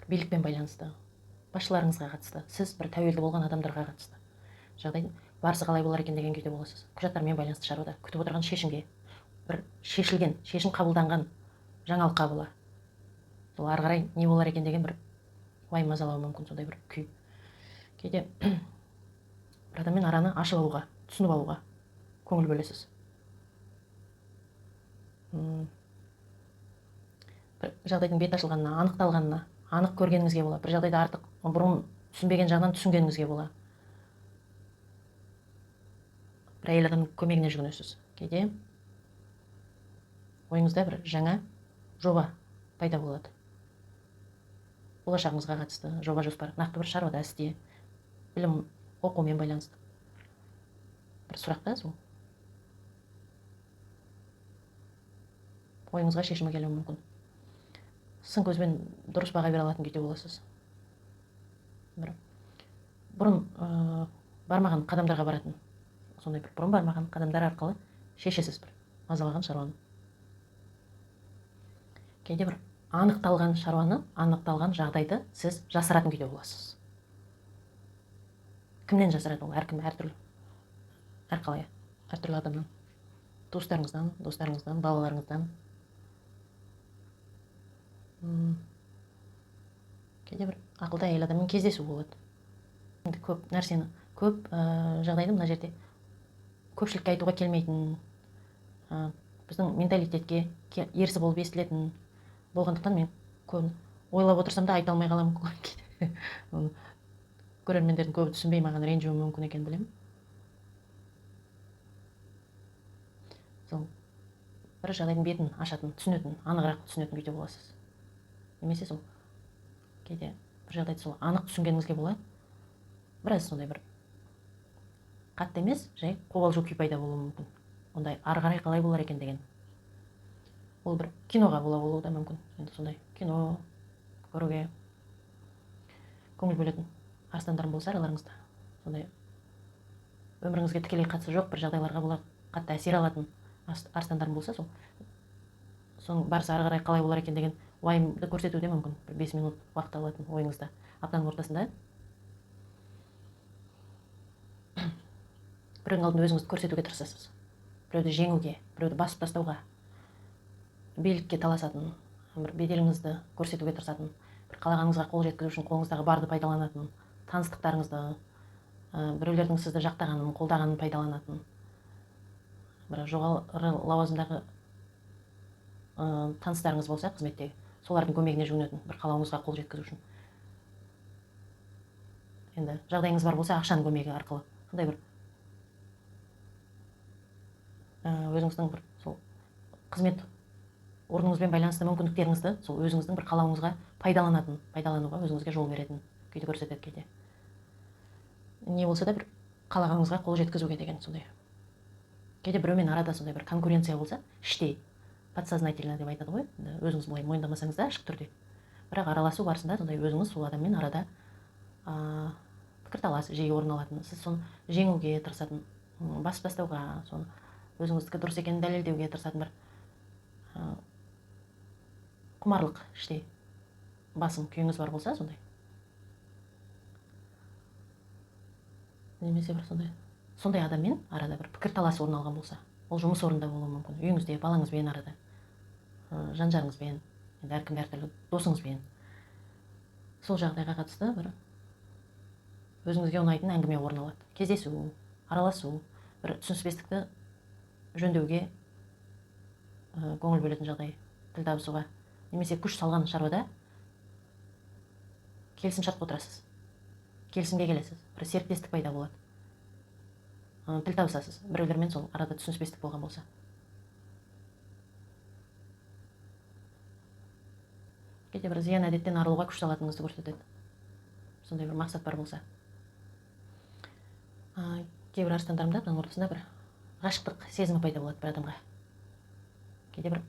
билікпен байланысты, басшыларыңызға қатысты, сіз бір тәуелді болған адамдарға қатысты жағдай. Барысы қалай болар екен деген күйде боласыз. Құжаттармен байланысты шаруада, күтіп отырған шешімге, бір шешілген, шешім қабылданған жаңалыққа бола. Сол ары қарай не болар екен деген бір уайым мазалауы мүмкін, сондай бір күй. Кейде бір адаммен араны ашып алуға, түсініп алуға көңіл бөлесіз. Бір жағдайдың бет ашылғанына, анықталғанына, анық көргеніңізге бола. Бір жағдайда артық бұрын түсінбеген жағынан түсінгеніңізге бола. Бір әйел адамның көмегіне жүгінесіз. Кейде ойыңызда бір жаңа жоба пайда болады. Болашағыңызға қатысты жоба жоспар, нақты бір шаруада, істе, білім, оқумен байланысты бір сұрақта сол ойыңызға шешімі келуі мүмкін. Сын көзбен дұрыс баға бере алатын күйде боласыз. Бір бұрын бармаған қадамдарға баратын, сондай бір бұрын бармаған қадамдар арқылы шешесіз бір мазалаған шаруаны. Кейде бір анықталған шаруаны, анықталған жағдайды сіз жасыратын күйде боласыз. Кімнен жасырады ол? Әркім әртүрлі. Әрқалай, әртүрлі адамнан. Туыстарыңыздан, достарыңыздан, балаларыңыздан. Кейде бір ақылды әйел адаммен кездесу болады. Көп нәрсені, көп жағдайды мына жерде көпшілікке айтуға келмейтін, біздің менталитетке ерсі болып естілетін болғандықтан мен ойлап отырсам да айта алмай қаламын. Көрермендердің көбі түсінбей маған ренжуі мүмкін екен білемін. Сол бір жағдайдың бетін ашатын, түсінетін, анығырақ түсінетін күйде боласыз. Немесе сол кейде бір жағдайды сол анық түсінгеніңізге болады. Біраз сондай бір қатты емес, жай қобалжу күй пайда болуы мүмкін. Ондай ары қарай қалай болар екен деген. Ол бір киноға болуы да мүмкін. Енді сондай кино көруге көңіл бөлетін арыстандарым болса араларыңызда, сондай өміріңізге тікелей қатысы жоқ бір жағдайларға бола қатты әсер алатын арыстандарым болса, соның барысы ары қарай қалай болар екен деген уайымды көрсетуде мүмкін. Бір 5 минут уақыт алатын ойыңызда. Аптаның ортасында біреудің алдында өзіңізді көрсетуге тырысасыз. Біреуді жеңуге, біреуді басып тастауға, билікке таласатын, бір беделіңізді көрсетуге тырысатын, бір қалағаныңызға қол жеткізу үшін қолыңыздағы барды пайдаланатын, таныстықтарыңызды, біреулердің сізді жақтағанын, қолдағанын пайдаланатын, бір жоғары лауазымдағы таныстарыңыз болса, қызметтегі, солардың көмегіне жүгінетін, бір қалауыңызға қол жеткізу үшін. Енді жағдайыңыз бар болса, ақшаның көмегі арқылы, сондай бір өзіңіздің бір сол қызмет орныңызбен байланысты мүмкіндіктеріңізді сол өзіңіздің бір қалауыңызға пайдалануға өзіңізге жол беретін күйді көрсетеді кейде. Не болса да бір қалағаныңызға қол жеткізуге деген сондай. Кейде біреумен арада сондай бір конкуренция болса, іштей подсознательно деп айтады ғой, өзіңіз былай мойындамасаңыз да ашық түрде, бірақ араласу барысында сондай өзіңіз сол адаммен арада пікірталас жиі орын алатын, сіз соны жеңуге тырысатын, басып тастауға, соны өзіңіздікі дұрыс екенін дәлелдеуге тырысатын бір құмарлық іштей басым күйіңіз бар болса, сондай немесе бір сондай адаммен арада бір пікірталас орын алған болса, ол жұмыс орнында болуы мүмкін, үйіңізде балаңызбен арада, жан-жарыңызбен, енді әркім әртүрлі досыңызбен, сол жағдайға қатысты бір өзіңізге ұнайтын әңгіме орын алады, кездесу, араласу, бір түсініспестікті жөндеуге көңіл бөлетін жағдай, тіл табысуға, немесе күш салған шаруада келісімшартқа отырасыз, келісімге келесіз, бір серіктестік пайда болады, тіл табысасыз біреулермен, сол арада түсініспестік болған болса. Кейде бір зиян әдеттен арылуға күш салатыныңызды көрсетеді, сондай бір мақсат бар болса. Кейбір арыстандарымда бұның ортасында бір ғашықтық сезімі пайда болады бір адамға. Кейде бір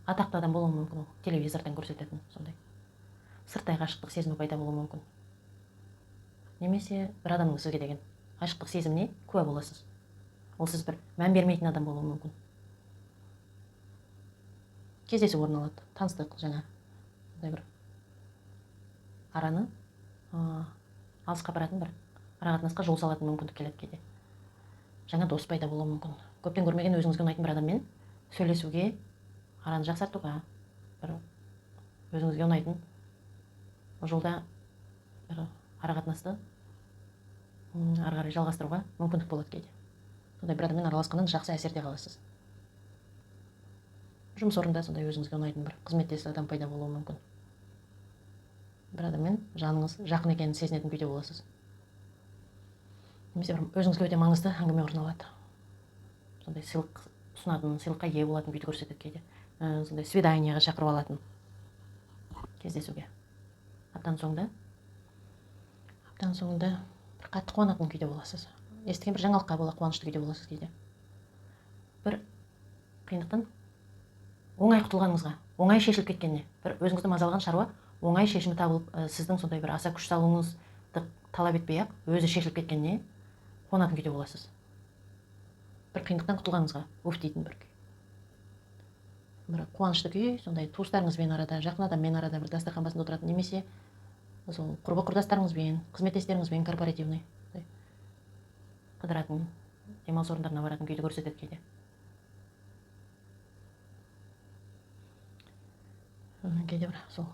атақты адам болуы мүмкін, телевизордан көрсететін сондай сырттай ғашықтық сезімі пайда болуы мүмкін. Немесе бір адамның сізге деген ғашықтық сезіміне куә боласыз. Ол сіз бір мән бермейтін адам болуы мүмкін. Кездесу орын алады, таныстық жаңа бір араны алысқа апаратын бір арақатынасқа жол салатын мүмкіндік келеді кейде. Жаңа дос пайда болуы мүмкін. Көптен көрмеген өзіңізге ұнайтын бір адаммен сөйлесуге, араны жақсартуға, бір өзіңізге ұнайтын жолда бір арақатынасты ары қарай жалғастыруға мүмкіндік болады кейде. Сондай бір адаммен араласқаннан жақсы әсерде қаласыз. Жұмыс орнында сондай өзіңізге ұнайтын бір қызметтес адам пайда болуы мүмкін. Бір адаммен жаныңыз жақын екенін сезінетін күйде боласыз. Немесе бір өзіңізге өте маңызды әңгіме орын алады. Сондай сыйлық ұсынатын, сыйлыққа ие болатын күйді көрсетеді кейде. Сондай свиданиеға шақырып алатын, кездесуге. Аптаның соңында бір қатты қуанатын күйде боласыз. Естіген бір жаңалыққа бола қуанышты күйде боласыз кейде. Бір қиындықтан оңай құтылғаныңызға, оңай шешіліп кеткеніне, бір өзіңізді мазалаған шаруа оңай шешімі табылып, сіздің сондай бір аса күш салуыңызды талап етпей-ақ өзі шешіліп кеткеніне қуанатын күйде боласыз. Бір қиындықтан құтылғаныңызға уф дейтін бір күй. Бір қуанышты күй, сондай туыстарыңызбен арада, жақын адаммен арада бір дастархан басында отыратын, немесе сол құрбы құрдастарыңызбен, қызметтестеріңізбен корпоративный қыдыратын, демалыс орындарына баратын күйді көрсетеді кейде. Кейде бір сол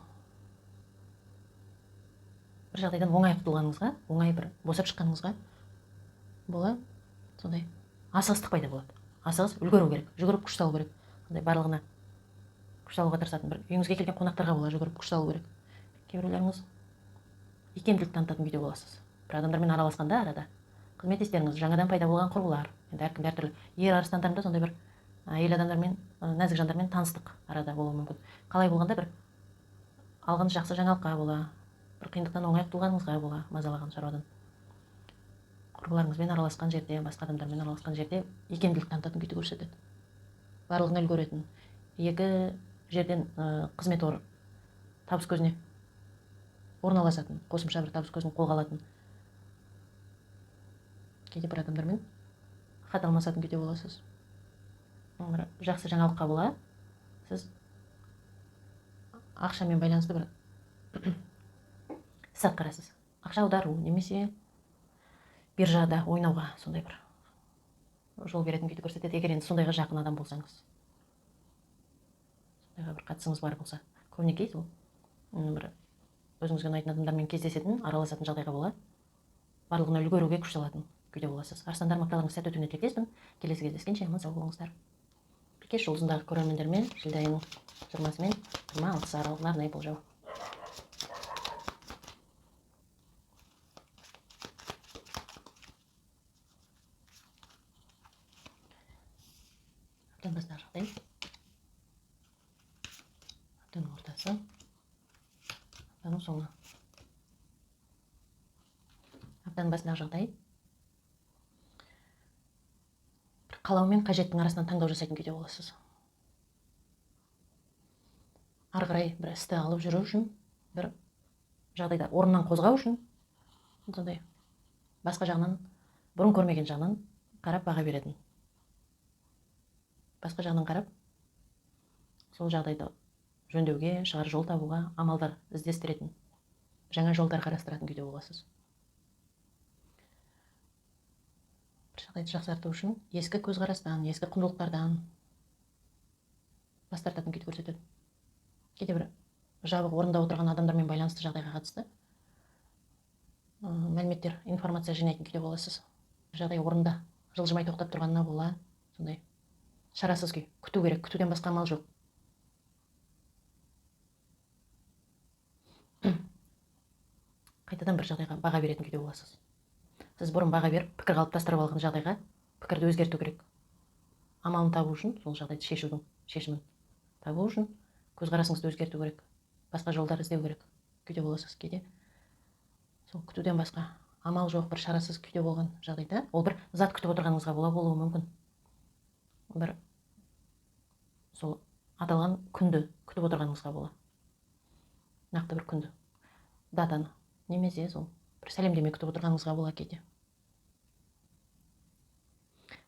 бір жағдайдан оңай құтылғаныңызға, оңай бір босап шыққаныңызға бола сондай асығыстық пайда болады. Асығыс үлгеру керек, жүгіріп күш салу керек. Сондай барлығына күш салуға тырысатын, бір үйіңізге келген қонақтарға бола жүгіріп күш салу керек. Кейбіреулеріңіз икемділік танытатын күйде боласыз. Бір адамдармен араласқанда арада қызметтестеріңіз, жаңадан пайда болған құрбылар, енді әркім әртүрлі. Ер арыстандарымда сондай бір әйел адамдармен, нәзік жандармен таныстық арада болуы мүмкін. Қалай болғанда бір алғаныз жақсы жаңалыққа бола, бір қиындықтан оңай құтылғаныңызға бола, мазалаған шаруадан. Құрбыларыңызбен араласқан жерде, басқа адамдармен араласқан жерде икемділік танытатын күйді көрсетеді. Барлығына үлгеретін, екі жерден қызмет табыс көзіне орналасатын, қосымша бір табыс көзін қолға алатын. Кейде бір адамдармен хат алмасатын күйде боласыз. Бір жақсы жаңалыққа бола, сіз ақшамен байланысты бір іс атқарасыз. Ақша аудару немесе биржада ойнауға сондай бір жол беретін күйді көрсетеді, егер енді сондайға жақын адам болсаңыз. Сондайға бір қатысыңыз бар болса. Көбінесе сол бір өзіңізге ұнайтын адамдармен кездесетін, араласатын жағдайға бола, барлығына үлгеруге күш салатын күйде боласыз. Арыстандар, мақтауларыңыз сәтті өтуіне тілектеспін. Келесі кездескенше аман сау болыңыздар. Бикеш жұлдызындағы көрермендермен шілде айының 20-сы мен 26-сы аралығында арнайы болжау. Аптаның басындағы жағдай, аптаның ортасы, аптаның соңы. Аптаның басындағы жағдай. Бір қалау мен қажеттің арасынан таңдау жасайтын күйде боласыз. Ары қарай бір істі алып жүру үшін, бір жағдайда орнынан қозғау үшін, сондай басқа жағынан, бұрын көрмеген жағынан қарап баға беретін. Басқа жағынан қарап, сол жағдайды жөндеуге, шығар жол табуға амалдар іздестіретін, жаңа жолдар қарастыратын күйде боласыз. Бір жағдайды жақсарту үшін ескі көзқарастан, ескі құндылықтардан бас тартатын күйді көрсетеді. Кейде бір жабық орында отырған адамдармен байланысты жағдайға қатысты мәліметтер, информация жинайтын күйде боласыз. Жағдай орында жылжымай тоқтап тұрғанына бола, сондай шарасыз күй, күту керек, күтуден басқа амал жоқ. Қайтадан бір жағдайға баға беретін күйде боласыз. Сіз бұрын баға беріп, пікір қалыптастырып алған жағдайға пікірді өзгерту керек. Амалын табу үшін, сол жағдайды шешудің шешімін табу үшін көзқарасыңызды өзгерту керек. Басқа жолдар іздеу керек күйде боласыз. Кейде сол күтуден басқа амал жоқ, бір шарасыз күйде болған жағдайда, ол бір зат күтіп отырғаныңызға болуы мүмкін. Бір сол аталған күнді күтіп отырғаныңызға бола. Нақты бір күнді, датаны, немесе сол бір сәлемдеме күтіп отырғаныңызға бола кейде.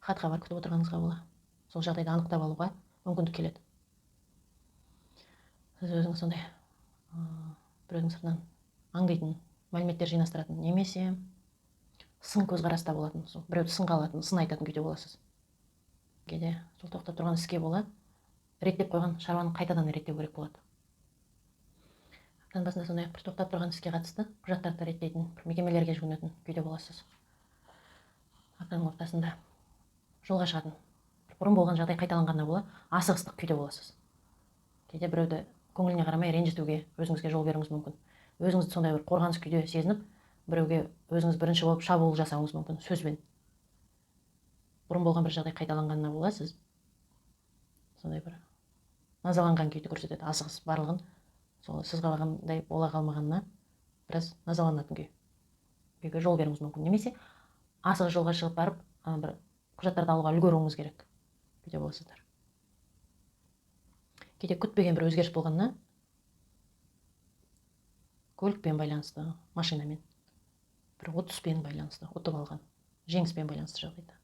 Хат хабар күтіп отырғаныңызға бола. Сол жағдайды анықтап алуға мүмкіндік келеді. Сіз өзіңіз сондай біреудің сыртынан аңдитын, мәліметтер жинастыратын, немесе сын көзқараста болатын, сол біреуді сынға алатын, сын айтатын күйде боласыз. Кейде сол тоқтап тұрған іске бола, реттеп қойған шаруаны қайтадан реттеу керек болады. Аптаның басында сондай бір тоқтап тұрған іске қатысты құжаттарды реттейтін бір мекемелерге жүгінетін күйде боласыз. Аптаның ортасында жолға шығатын, бұрын болған жағдай қайталанғанына бола, асығыстық күйде боласыз. Кейде біреуді көңіліне қарамай ренжітуге, өзіңізге жол беруіңіз мүмкін. Өзіңізді сондай бір қорғаныс күйде сезініп, біреуге өзіңіз бірінші болып шабуыл жасауыңыз мүмкін сөзбен. Бұрын болған бір жағдай қайталанғанына бола, сіз сондай бір назаланған күйді көрсетеді. Асығыс барлығын сол сіз қалағандай бола қалмағанына біраз назаланатын күйге жол беруіңіз мүмкін. Немесе асығыс жолға шығып барып, бір құжаттарды алуға үлгеруіңіз керек күйде боласыздар. Кейде күтпеген бір өзгеріс болғанына, көлікпен байланысты, машинамен, бір ұтыспен байланысты, ұтып алған, жеңіспен байланысты жағдайда.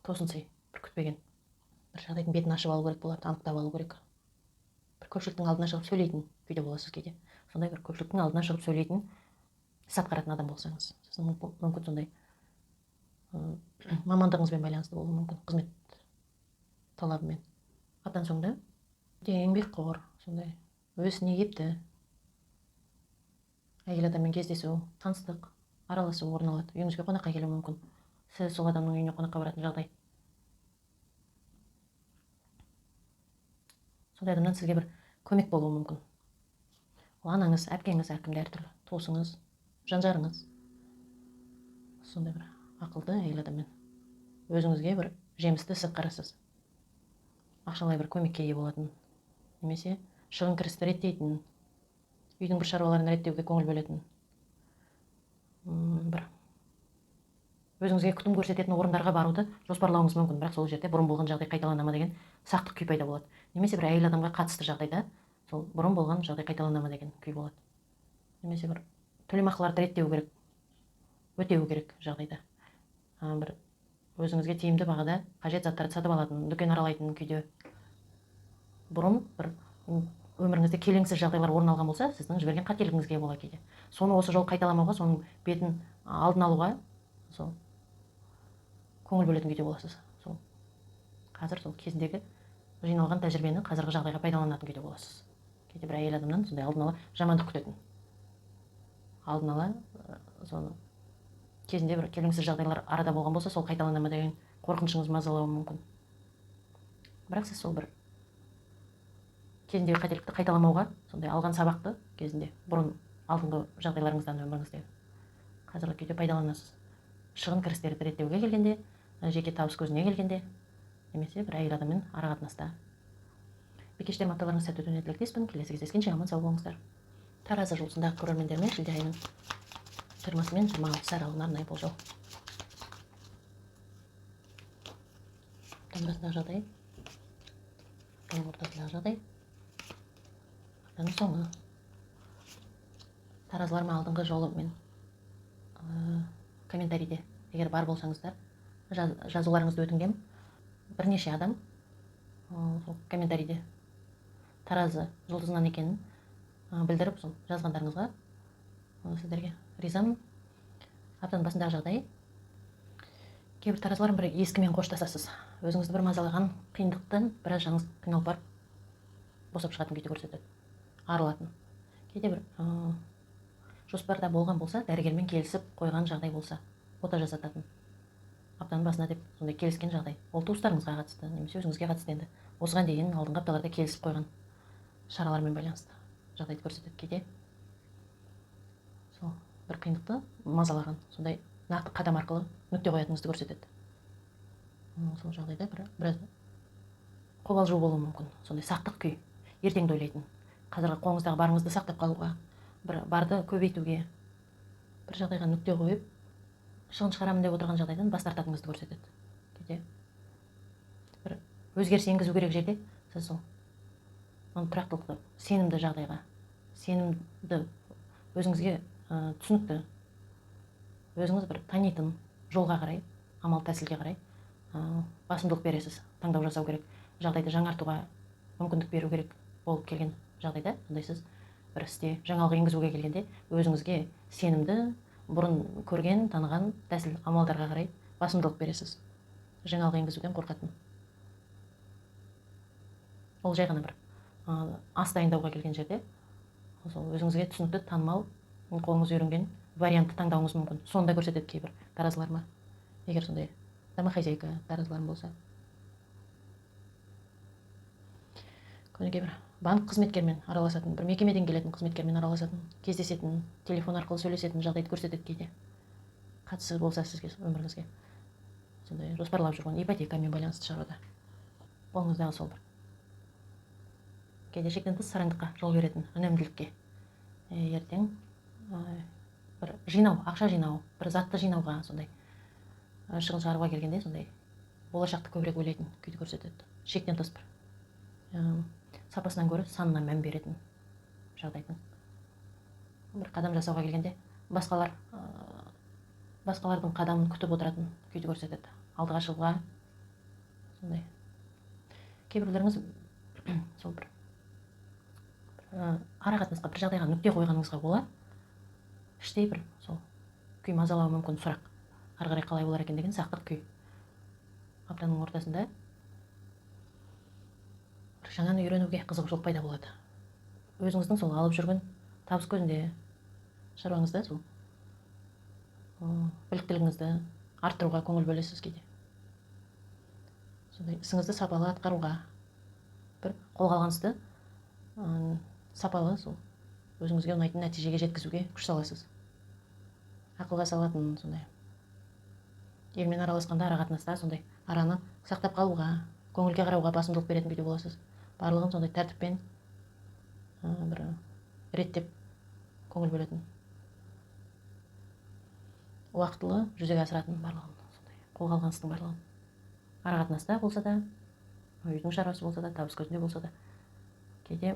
Тосын сый, бір күтпеген бір жағдайдың бетін ашып алу керек болады, анықтап алу керек. Бір көпшіліктің алдына шығып сөйлейтін күйде боласыз кейде. Сондай бір көпшіліктің алдына шығып сөйлейтін, іс атқаратын адам болсаңыз, сіздің мүмкін сондай мамандығыңызбен байланысты болуы мүмкін, қызмет талабымен. Аттан соңда еңбекқор, сондай өз ісіне епті, әйел адаммен кездесу, таныстық, араласу орын алады. Үйіңізге қонаққа келуі мүмкін. Сіз сол адамның үйіне қонаққа баратын жағдай. Сондай адамнан сізге бір көмек болуы мүмкін. Ол анаңыз, әпкеңіз, әркімде әртүрлі, туысыңыз, жанжарыңыз. Сондай бір ақылды әйел адаммен өзіңізге бір жемісті ісік қарасыз. Ақшалай бір көмекке ие болатын, немесе шығын кірісті реттейтін, үйдің бір шаруаларын реттеуге көңіл бөлетін, бір өзіңізге күтім көрсететін орындарға баруды жоспарлауыңыз мүмкін, бірақ сол жерде бұрын болған жағдай қайталана ма деген сақтық күй пайда болады. Немесе бір әйел адамға қатысты жағдайда сол бұрын болған жағдай қайталана ма деген күй болады. Немесе бір төлемақыларды реттеу керек, өтеу керек жағдайда. Бір өзіңізге тиімді бағада қажет заттарды сатып алатын, дүкен аралайтын күйде. Бұрын бір өміріңізде келеңсіз жағдайлар орын алған болса, сіздің жіберген қателігіңізге бола кейде. Соны осы жол қайталамауға, соның бетін алдын алуға сол көңіл бөлетін күйде боласыз. Сол қазір сол кезіндегі жиналған тәжірибені қазіргі жағдайға пайдаланатын күйде боласыз. Кейде бір әйел адамнан сондай алдын ала жамандық күтетін. Алдын ала соны кезінде бір келеңсіз жағдайлар арада болған болса, сол қайталана ма деген қорқынышыңыз мазалауы мүмкін. Бірақ сіз сол бір кезіндегі қателікті қайталамауға, сондай алған сабақты кезінде бұрын алдыңғы жағдайларыңыздан өміріңізде қазіргі күйде пайдаланасыз. Шығын кірістерді реттеуге келгенде, жеке табыс көзіне келгенде, немесе бір әйел адаммен ара қатынаста. Бикештер апталарыңыз сәтті өтуіне тілектеспін. Келесі кездескенше аман сау болыңыздар. Таразы жұлдызындағы көрермендеріме шілде айының 20 мен 26 аралығына арнайы болжау. Аптаның басындағы жағдай, аптаның ортасындағы жағдай, аптаның соңы. Таразылар ма, алдыңғы жолы мен комментарийде егер бар болсаңыздар жазуларыңызды өтінгем. Бірнеше адам комментарийде таразы жұлдызынан екенін білдіріп сол жазғандарыңызға сіздерге ризамын. Аптаның басындағы жағдай. Кейбір таразылар бір ескімен қоштасасыз. Өзіңізді бір мазалаған қиындықтан біраз жаныңыз қиналып барып босап шығатын күйді көрсетеді. Арылатын. Кейде бір жоспарда болған болса, дәрігермен келісіп қойған жағдай болса, ота жасататын. Аптаның басына деп сондай келіскен жағдай. Ол туыстарыңызға қатысты, немесе өзіңізге қатысты енді. Осыған дейін алдыңғы апталарда келісіп қойған шаралармен байланысты жағдайды көрсетеді. Кейде сол бір қиындықты мазалаған, сондай нақты қадам арқылы нүкте қоятыныңызды көрсетеді. Сол жағдайда біраз қобалжу болуы мүмкін. Сондай сақтық күй, ертеңді ойлайтын. Қазіргі қолыңыздағы барыңызды сақтап қалуға, бір барды көбейтуге, бір жағдайға нүкте қойып, шығын шығарамын деп отырған жағдайдан бас тартатыныңызды көрсетеді. Кейде бір өзгеріс енгізу керек жерде сіз сол тұрақтылықты, сенімді жағдайға, сенімді өзіңізге түсінікті, өзіңіз бір танитын жолға қарай, амал тәсілге қарай басымдылық бересіз. Таңдау жасау керек, жағдайды жаңартуға мүмкіндік беру керек болып келген жағдайда, ондай сіз бір істе жаңалық енгізуге келгенде өзіңізге сенімді, бұрын көрген, таныған тәсіл амалдарға қарай басымдылық бересіз. Жаңалық енгізуден қорқатын. Ол жай ғана бір ас дайындауға келген жерде сол өзіңізге түсінікті, танымал, қолыңыз үйренген вариантты таңдауыңыз мүмкін. Сонда көрсетеді кейбір таразылар ма. Егер сондай домохозяйка таразыларым болса. Кейбір банк қызметкермен араласатын, бір мекемеден келетін қызметкермен араласатын, кездесетін, телефон арқылы сөйлесетін жағдайды көрсетеді кейде. Қатысы болса сізге өміріңізге сондай жоспарлап жүрген ипотекамен байланысты шаруада. Қолыңыздағы сол бір кейде шектен тыс сараңдыққа жол беретін, үнемділікке. Ертең бір жинау, ақша жинау, бір затты жинауға, сондай шығын шығаруға келгенде сондай болашақты көбірек ойлайтын күйді көрсетеді. Шектен тыс бір сапасынан гөрі санына мән беретін жағдайдың. Бір қадам жасауға келгенде басқалардың қадамын күтіп отыратын күйді көрсетеді. Алдыға шығуға сондай. Кейбіреулеріңіз сол бір арақатынасқа, бір жағдайға нүкте қойғаныңызға бола, іштей бір сол күй мазалауы мүмкін сұрақ. Ары қарай қалай болар екен деген сақтық күй. Аптаның ортасында жаңаны үйренуге қызығушылық пайда болады. Өзіңіздің сол алып жүрген табыс көзінде шаруаңызда сол біліктілігіңізді арттыруға көңіл бөлесіз кейде. Сондай ісіңізді сапалы атқаруға, бір қолға алған істі сапалы сол өзіңізге ұнайтын нәтижеге жеткізуге күш саласыз. Ақылға салатын сондай. Елмен араласқанда арақатынаста сондай араны сақтап қалуға, көңілге қарауға басымдылық беретін күйде боласыз. Барлығын сондай тәртіппен бір реттеп көңіл бөлетін. Уақытылы жүзеге асыратын барлығын, сондай қолға алған істің барлығын. Арақатынаста болса да, үйдің шаруасы болса да, табыс көзінде болса да, кейде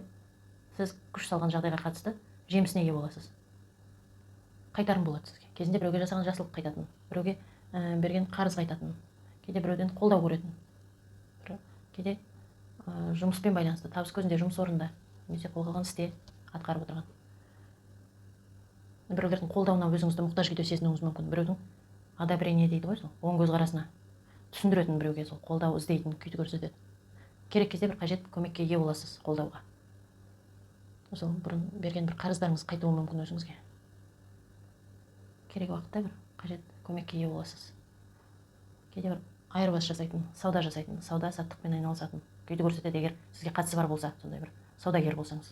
сіз күш салған жағдайға қатысты жемісіне ие боласыз. Қайтарым болады сізге. Кезінде біреуге жасаған жақсылық қайтатын, біреуге берген қарыз қайтатын, кейде біреуден қолдау көретін. Кейде жұмыспен байланысты, табыс көзінде, жұмыс орнында, немесе қолға алған істе атқарып отырған. Біреулердің қолдауына өзіңізді мұқтаж күйде сезінуіңіз мүмкін. Біреудің одобрение дейді ғой, сол оң көзқарасына түсіндіретін біреуге сол қолдау іздейтін күйді көрсетеді. Керек кезде бір қажет көмекке ие боласыз қолдауға. Сол бұрын берген бір қарыздарыңыз қайтуы мүмкін өзіңізге. Керек уақытта бір қажет көмекке ие боласыз. Кейде бір айырбас жасайтын, сауда саттықпен айналысатын күйді көрсетеді, егер сізге қатысы бар болса, сондай бір саудагер болсаңыз,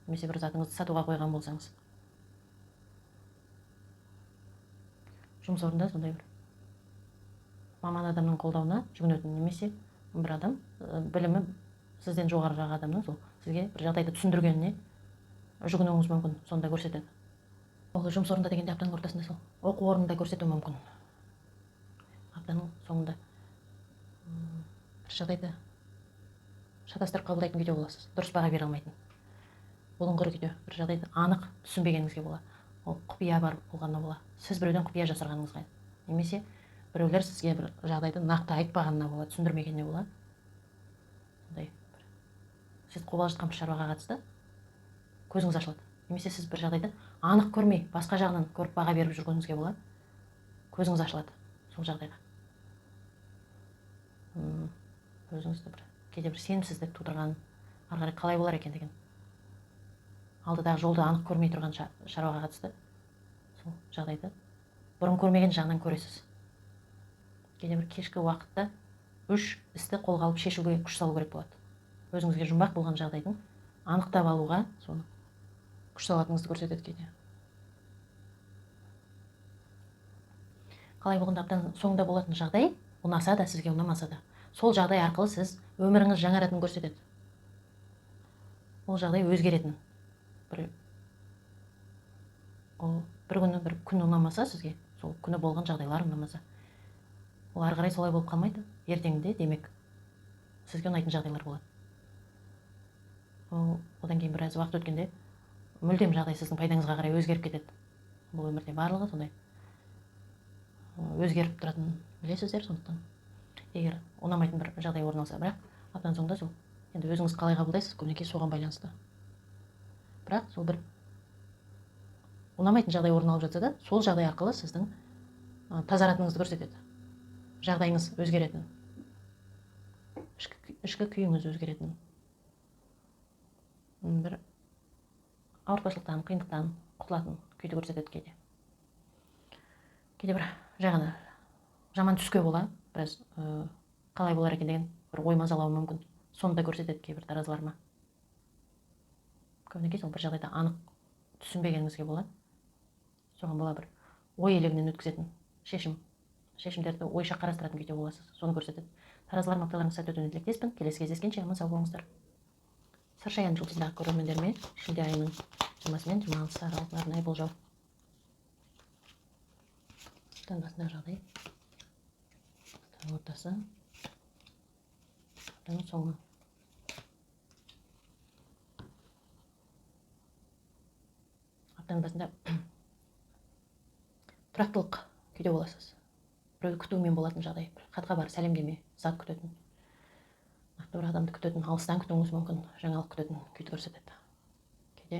немесе бір затыңызды сатуға қойған болсаңыз. Жұмыс орнында сондай бір маман адамның қолдауына жүгінетін, немесе бір адам білімі сізден жоғарырақ адамның сол сізге бір жағдайды түсіндіргеніне жүгінуіңіз мүмкін, сонда көрсетеді. ол жұмыс орнында дегенде аптаның ортасында сол оқу орнында көрсетуі мүмкін. Аптаның соңында бір жағдайда шатастырып қабылдайтын күйде боласыз, дұрыс баға бере алмайтын. Бұлыңғыр күйде бір жағдайда анық түсінбегеніңізге бола, ол құпия бар болғанына бола, сіз біреуден құпия жасырғаныңызға, немесе біреулер сізге бір жағдайды нақты айтпағанына бола, түсіндірмегеніне бола. Сондай сіз қобалжытқан бір шаруаға қатысты көзіңіз ашылады, немесе сіз бір жағдайды анық көрмей басқа жағынан көріп баға беріп жүргеніңізге бола, көзіңіз ашылады сол жағдайға. Өзіңізді бір кейде бір сенімсіздік тудырған, ары қарай қалай болар екен деген, алдыдағы жолды анық көрмей тұрған шаруаға қатысты сол жағдайды бұрын көрмеген жағынан көресіз. Кейде бір кешкі уақытта 3 істі қолға алып шешуге күш салу керек болады. Өзіңізге жұмбақ болған жағдайдың анықтап алуға соны күш салатыныңызды көрсетеді кейде. Қалай болғанда аптаның соңында болатын жағдай ұнаса да, сізге ұнамаса да, сол жағдай арқылы сіз өміріңіз жаңаратынын көрсетеді. Ол жағдай өзгеретін. Бір күні бір күн ұнамаса сізге, сол күні болған жағдайлар ұнамаса, ол ары қарай солай болып қалмайды. Ертеңінде демек сізге ұнайтын жағдайлар болады. Одан кейін біраз уақыт өткенде мүлдем жағдай сіздің пайдаңызға қарай өзгеріп кетеді. Бұл өмірде барлығы сондай өзгеріп тұратынын білесіздер. Сондықтан егер ұнамайтын бір жағдай орын алса, бірақ аптаның соңында сол енді өзіңіз қалай қабылдайсыз, көбінесе соған байланысты. Бірақ сол бір ұнамайтын жағдай орын алып жатса да, сол жағдай арқылы сіздің тазаратыныңызды көрсетеді. Жағдайыңыз өзгеретін, ішкі күйіңіз өзгеретін, бір ауыртпашылықтан, қиындықтан құтылатын күйді көрсетеді кейде. Кейде бір жағына жаман түске бола, біраз қалай болар екен деген бір ой мазалауы мүмкін. Соны да көрсетеді кейбір таразыларыма. Көбінесе сол бір жағдайда анық түсінбегеніңізге бола, соған бола бір ой елегінен өткізетін шешімдерді ойша қарастыратын күйде боласыз. Соны көрсетеді. Таразыларым, апталарыңыз сәтті өтуіне тілектеспін. Келесі кездескенше аман сау болыңыздар. Сыршаян жұлдызындағы көрермендеріме шілде айының 20-сы мен 26-сы аралығында арнайы болжау. Аптаның басындағы жағдай, аптаның ортасы, аптаның соңы. Аптаның басында тұрақтылық күйде боласыз. Біреуді күтумен болатын жағдай, хатқа бар, сәлемдеме, зат күтетін, нақты бір адамды күтетін, алыстан күтуіңіз мүмкін, жаңалық күтетін күйді көрсетеді. Кейде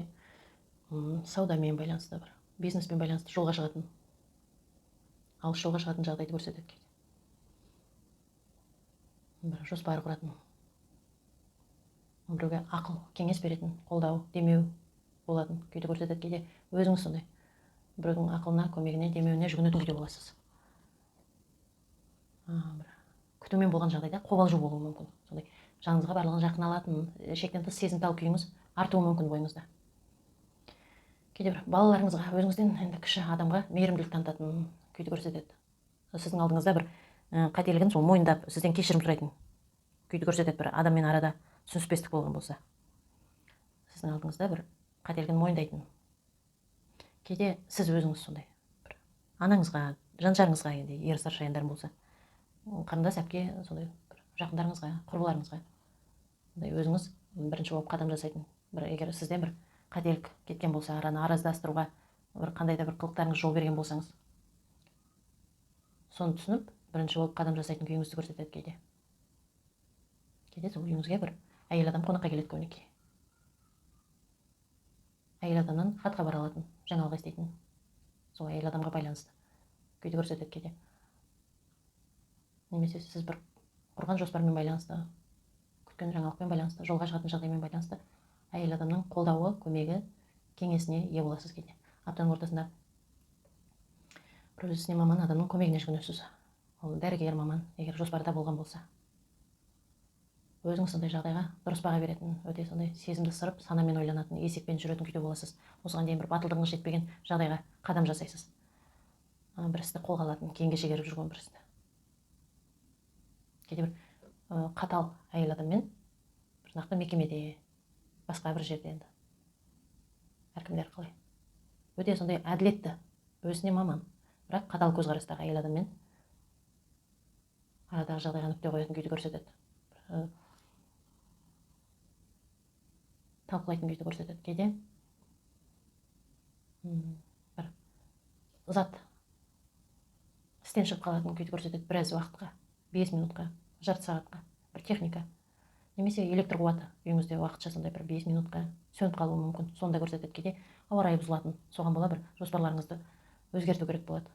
саудамен байланысты, бір бизнеспен байланысты жолға шығатын, алыс жолға шығатын жағдайды көрсетеді кейде. Бір жоспар құратын, біреуге ақыл, кеңес беретін, қолдау, демеу болатын күйді көрсетеді кейде. Өзіңіз сондай біреудің ақылына, көмегіне, демеуіне жүгінетін күйде боласыз. Күтумен болған жағдайда қобалжу болуы мүмкін. Сондай жаныңызға барлығын жақын алатын, шектен тыс сезімтал күйіңіз артуы мүмкін бойыңызда. Кейде бір балаларыңызға, өзіңізден енді кіші адамға мейірімділік танытатын күйді көрсетеді. Сіздің алдыңызда бір қателігін сол мойындап, сізден кешірім сұрайтын күйді көрсетеді. Бір адаммен арада түсініспестік болған болса, сіздің алдыңызда бір қателігін мойындайтын. Кейде сіз өзіңіз сондай бір анаңызға, жанжарыңызға, енді ер сыршаяндарың болса, қарындас әпке, сондай бір жақындарыңызға, құрбыларыңызға өзіңіз бірінші болып қадам жасайтын. Бір егер сізден бір қателік кеткен болса, араны араздастыруға бір қандай да бір қылықтарыңыз жол берген болсаңыз, соны түсініп, бірінші болып қадам жасайтын күйіңізді көрсетеді кейде. Кейде сол үйіңізге бір әйел адам қонаққа келеді көбінесе. Әйел адамнан хат хабар алатын, жаңалық естейтін, сол әйел адамға байланысты күйді көрсетеді кейде. Немесе сіз бір құрған жоспармен байланысты, күткен жаңалықпен байланысты, жолға шығатын жағдаймен байланысты әйел адамның қолдауы, көмегі, кеңесіне ие боласыз кейде. Аптаның ортасында бір өзіне маман адамның көмегіне жүгінесіз. Ол дәрігер маман, егер жоспарда болған болса. Өзіңіз сондай жағдайға дұрыс баға беретін, өте сондай сезімді сырып, санамен ойланатын, есеппен жүретін күйде боласыз. Осыған дейін бір батылдығыңыз жетпеген жағдайға қадам жасайсыз. Бір істі қолға алатын, кейінге шегеріп жүрген бір істі. Кейде бір қатал әйел адаммен бір нақты мекемеде, басқа бір жерде енді. Әркімдер қалай. өте сондай әділетті, өзіне маман, бірақ қатал көзқарастағы әйел адаммен арадағы жағдайға нүкте қоятын күйді көрсетеді, талқылайтын күйді көрсетеді. Кейде бір зат істен шығып қалатын күйді көрсетеді, біраз уақытқа, 5 минутқа, жарты сағатқа, бір техника немесе электр қуаты үйіңізде уақытша сондай бір 5 минутқа сөніп қалуы мүмкін, сонда көрсетеді. Кейде ауа райы бұзылатын, соған бола бір жоспарларыңызды өзгерту керек болады.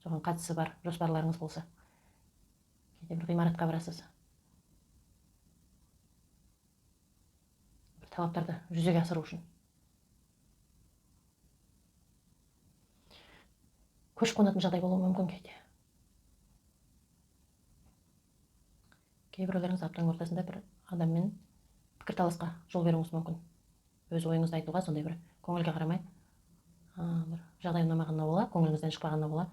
Соған қатысы бар жоспарларыңыз болса, кейде бір ғимаратқа барасыз, бір талаптарды жүзеге асыру үшін. Көшіп қонатын жағдай болуы мүмкін кейде. Кейбіреулеріңіз аптаның ортасында бір адаммен пікірталасқа жол беруіңіз мүмкін. Өз ойыңызды айтуға сондай бір көңілге қарамай, бір жағдай ұнамағанына бола, көңіліңізден шықпағанына бола,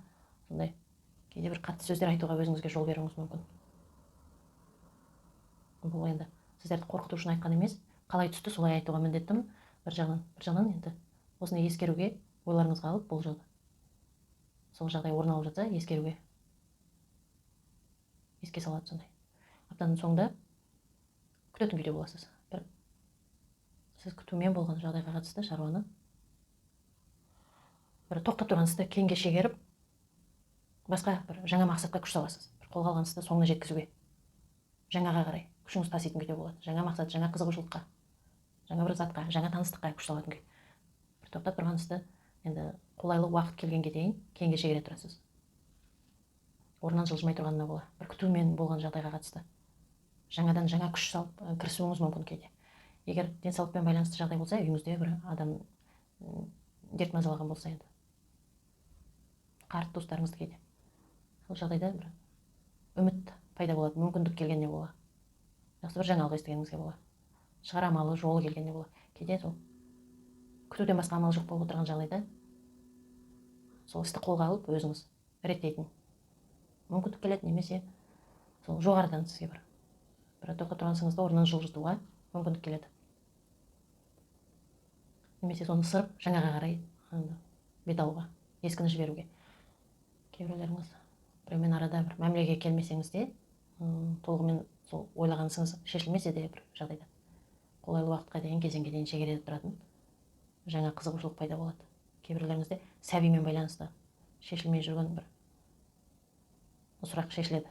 сондай кейде бір қатты сөздер айтуға өзіңізге жол беруіңіз мүмкін. Бұл енді сіздерді қорқыту үшін айтқан емес, қалай түсті солай айтуға міндеттім. Бір жағынан енді осыны ескеруге ойларыңызға алып, бұл жолда сол жағдай орын алып жатса, еске салады сондай. Аптаның соңында күтетін күйде боласыз. Сіз күтумен болған жағдайға қатысты шаруаны бір тоқтап тұрған істі кейінге шегеріп, басқа бір жаңа мақсатқа күш саласыз. Бір қолға алған істі соңына жеткізуге, жаңаға қарай күшіңіз таситын күйде болады. Жаңа мақсат, жаңа қызығушылыққа, жаңа бір затқа, жаңа таныстыққа күш салатын күй. Бір тоқтап тұрған істі енді қолайлы уақыт келгенге дейін кейінге шегере тұрасыз. Орнынан жылжымай тұрғанына бола, бір күтумен болған жағдайға қатысты жаңадан жаңа күш салып кірісуіңіз мүмкін кейде. Егер денсаулықпен байланысты жағдай болса, үйіңізде бір адам дерт мазалаған болса, енді қарт достарыңызды кейде, сол жағдайда бір үміт пайда болады, мүмкіндік келгенне бола, жақсы бір жаңалық естігеніңізге бола, шығар амалы жолы келгенне бола. Кейде сол күтуден басқа амал жоқ болып отырған жағдайда сол істі қолға алып өзіңіз реттейтін мүмкіндік келеді, немесе сол жоғарыдан сізге бір тоқтап тұрған ісіңізді орнынан жылжытуға мүмкіндік келеді. Немесе соны сырып жаңаға қарай бет алуға, ескіні жіберуге. Кейбіреулеріңіз біреумен арада бір мәмілеге келмесеңіз де, толығымен сол ойлаған ісіңіз шешілмесе де бір жағдайда қолайлы уақытқа дейін, кезеңге дейін шегере тұратын жаңа қызығушылық пайда болады. Кейбіреулеріңізде сәбимен байланысты шешілмей жүрген бір сұрақ шешіледі.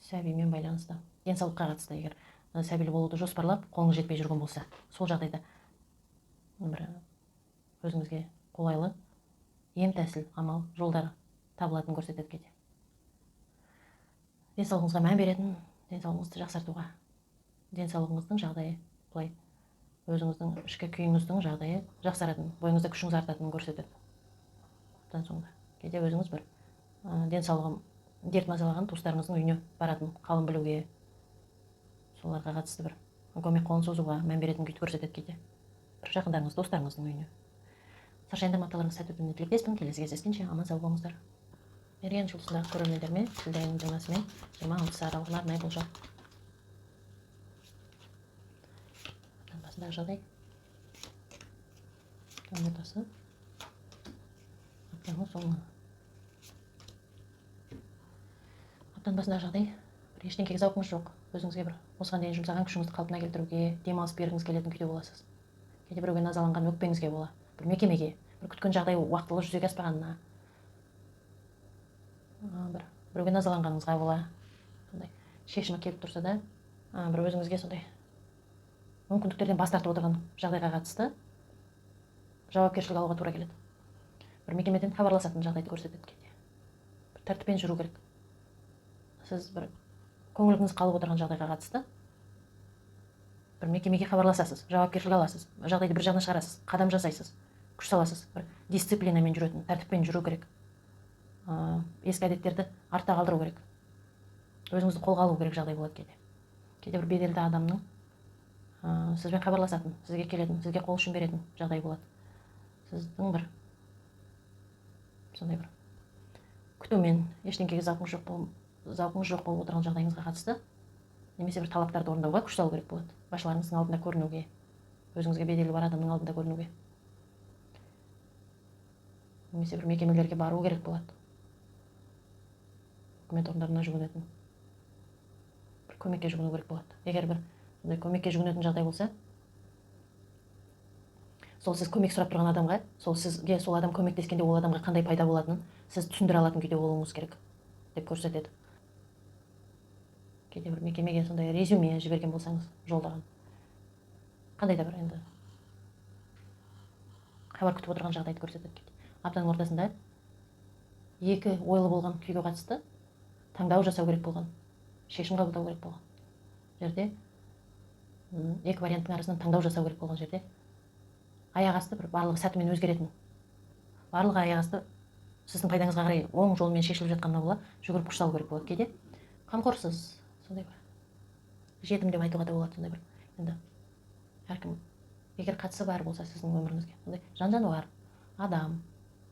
Сәбимен байланысты, денсаулыққа қатысты, егер сәбилі болуды жоспарлап, қолыңыз жетпей жүрген болса, сол жағдайда бір өзіңізге қолайлы ем тәсіл, амал, жолдары табылатын көрсетеді кейде. Денсаулығыңызға мән беретін, денсаулығыңызды жақсартуға, денсаулығыңыздың жағдайы былай, өзіңіздің ішкі күйіңіздің жағдайы жақсаратын, бойыңызда күшіңіз артатынын көрсетеді. Одан соңда кейде өзіңіз бір денсаулығым дерт мазалаған туыстарыңыздың үйіне баратын, қалын білуге, соларға қатысты бір көмек қолын созуға мән беретін күйді көрсетеді кейде. Бір жақындарыңыз, достарыңыздың үйіне. Саржайында апталарыңыз сәтті өтуіне тілектеспін. Келесі кездескенше аман сау болыңыздар. Мерген жұлдызындағы көрермендеріме шілде айының 20-сы мен 26-сы аралығында арнайы болжам. Басындағы жағдай, таң ортасы, аптаның соңы. Аптаның басындағы жағдай, бір ештеңеге зауқыңыз жоқ. Өзіңізге бір осыған дейін жұмсаған күшіңізді қалпына келтіруге, демалыс бергіңіз келетін күйде боласыз. Кейде біреуге назаланған өкпеңізге бола, бір мекемеге, бір күткен жағдай уақытылы жүзеге аспағанына, біреуге назаланғаныңызға бола, сондай шешімі келіп тұрса да, бір өзіңізге сондай мүмкіндіктерден бас тартып отырған жағдайға қатысты жауапкершілік алуға тура келеді. Бір мекемеден хабарласатын жағдайды көрсетеді кейде. Бір тәртіппен жүру керек. Сіз бір көңіліңіз қалып отырған жағдайға қатысты бір мекемеге хабарласасыз, жауапкершілік аласыз, жағдайды бір жағына шығарасыз, қадам жасайсыз, күш саласыз, бір дисциплинамен жүретін, тәртіппен жүру керек. Ескі әдеттерді артта қалдыру керек. Өзіңізді қолға алу керек жағдай болады кейде. Кейде бір беделді адамның сізбен хабарласатын, сізге келетін, сізге қол ұшын беретін жағдай болады. Сіздің бір сондай бір күтумен, ештеңеге зауқыңыз жоқ болып отырған жағдайыңызға қатысты немесе бір талаптарды орындауға күш салу керек болады. Басшыларыңыздың алдында көрінуге, өзіңізге беделі бар адамның алдында көрінуге. Немесе бір мекемелерге бару керек болады. Үкімет орындарына жүгінетін. Бір көмекке жүгіну керек болады. Егер бір сондай көмекке жүгінетін жағдай болса, сол сіз көмек сұрап тұрған адамға, сол сізге сол адам көмектескенде ол адамға қандай пайда болатынын сіз түсіндіре алатын күйде болуыңыз керек деп көрсетеді. Кейде бір мекемеге сондай резюме жіберген болсаңыз, жолдаған. Қандай да бір енді хабар күтіп отырған жағдайды көрсетеді. Аптаның ортасында екі ойлы болған күйге қатысты таңдау жасау керек болған, шешім қабылдау керек болған жерде, екі варианттың арасынан таңдау жасау керек болған жерде аяқ асты бір барлығы сәтімен өзгеретін, барлығы аяқ асты сіздің пайдаңызға қарай оң жолмен шешіліп жатқанына бола жүгіріп күш салу керек болады. Кейде қамқорсыз, сондай бір жетім деп айтуға да болады. Сондай бір енді әркім егер қатысы бар болса сіздің өміріңізге, сондай жан-жануар, адам,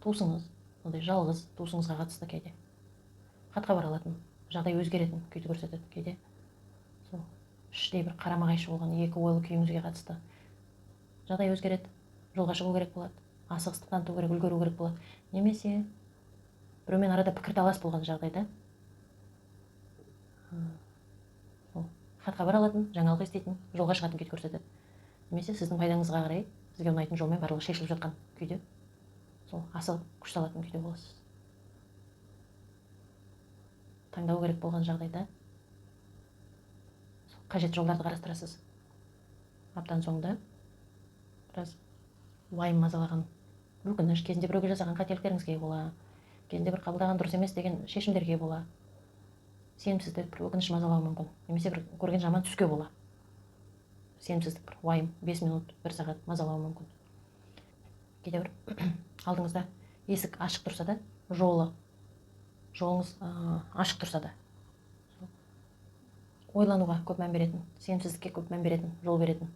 туысыңыз, сондай жалғыз туысыңызға қатысты кейде хатқа бара алатын, жағдай өзгеретін күйді көрсетеді. Кейде сол іштей бір қарама-қайшы болған екі ойлы күйіңізге қатысты жағдай өзгереді, жолға шығу керек болады, асығыстық таныту керек, үлгеру керек болады. Немесе біреумен арада пікірталас болған жағдайда хатқа бара алатын, жаңалық еститін, жолға шығатын күйді көрсетеді. Немесе сіздің пайдаңызға қарай сізге ұнайтын жолмен барлығы шешіліп жатқан күйде сол асығып күш салатын күйде боласыз. Таңдау керек болған жағдайда қажет жолдарды қарастырасыз. Аптаның соңында біраз уайым мазалаған, өкініш, кезінде біреуге жасаған қателіктеріңізге бола, кезінде бір қабылдаған дұрыс емес деген шешімдерге бола, сенімсіздік, бір өкініш мазалауы мүмкін. Немесе бір көрген жаман түске бола, сенімсіздік, бір уайым 5 минут, 1 сағат мазалауы мүмкін. Кейде бір алдыңызда есік ашық тұрса да, жолыңыз ашық тұрса да, ойлануға көп мән беретін, сенімсіздікке көп мән беретін, жол беретін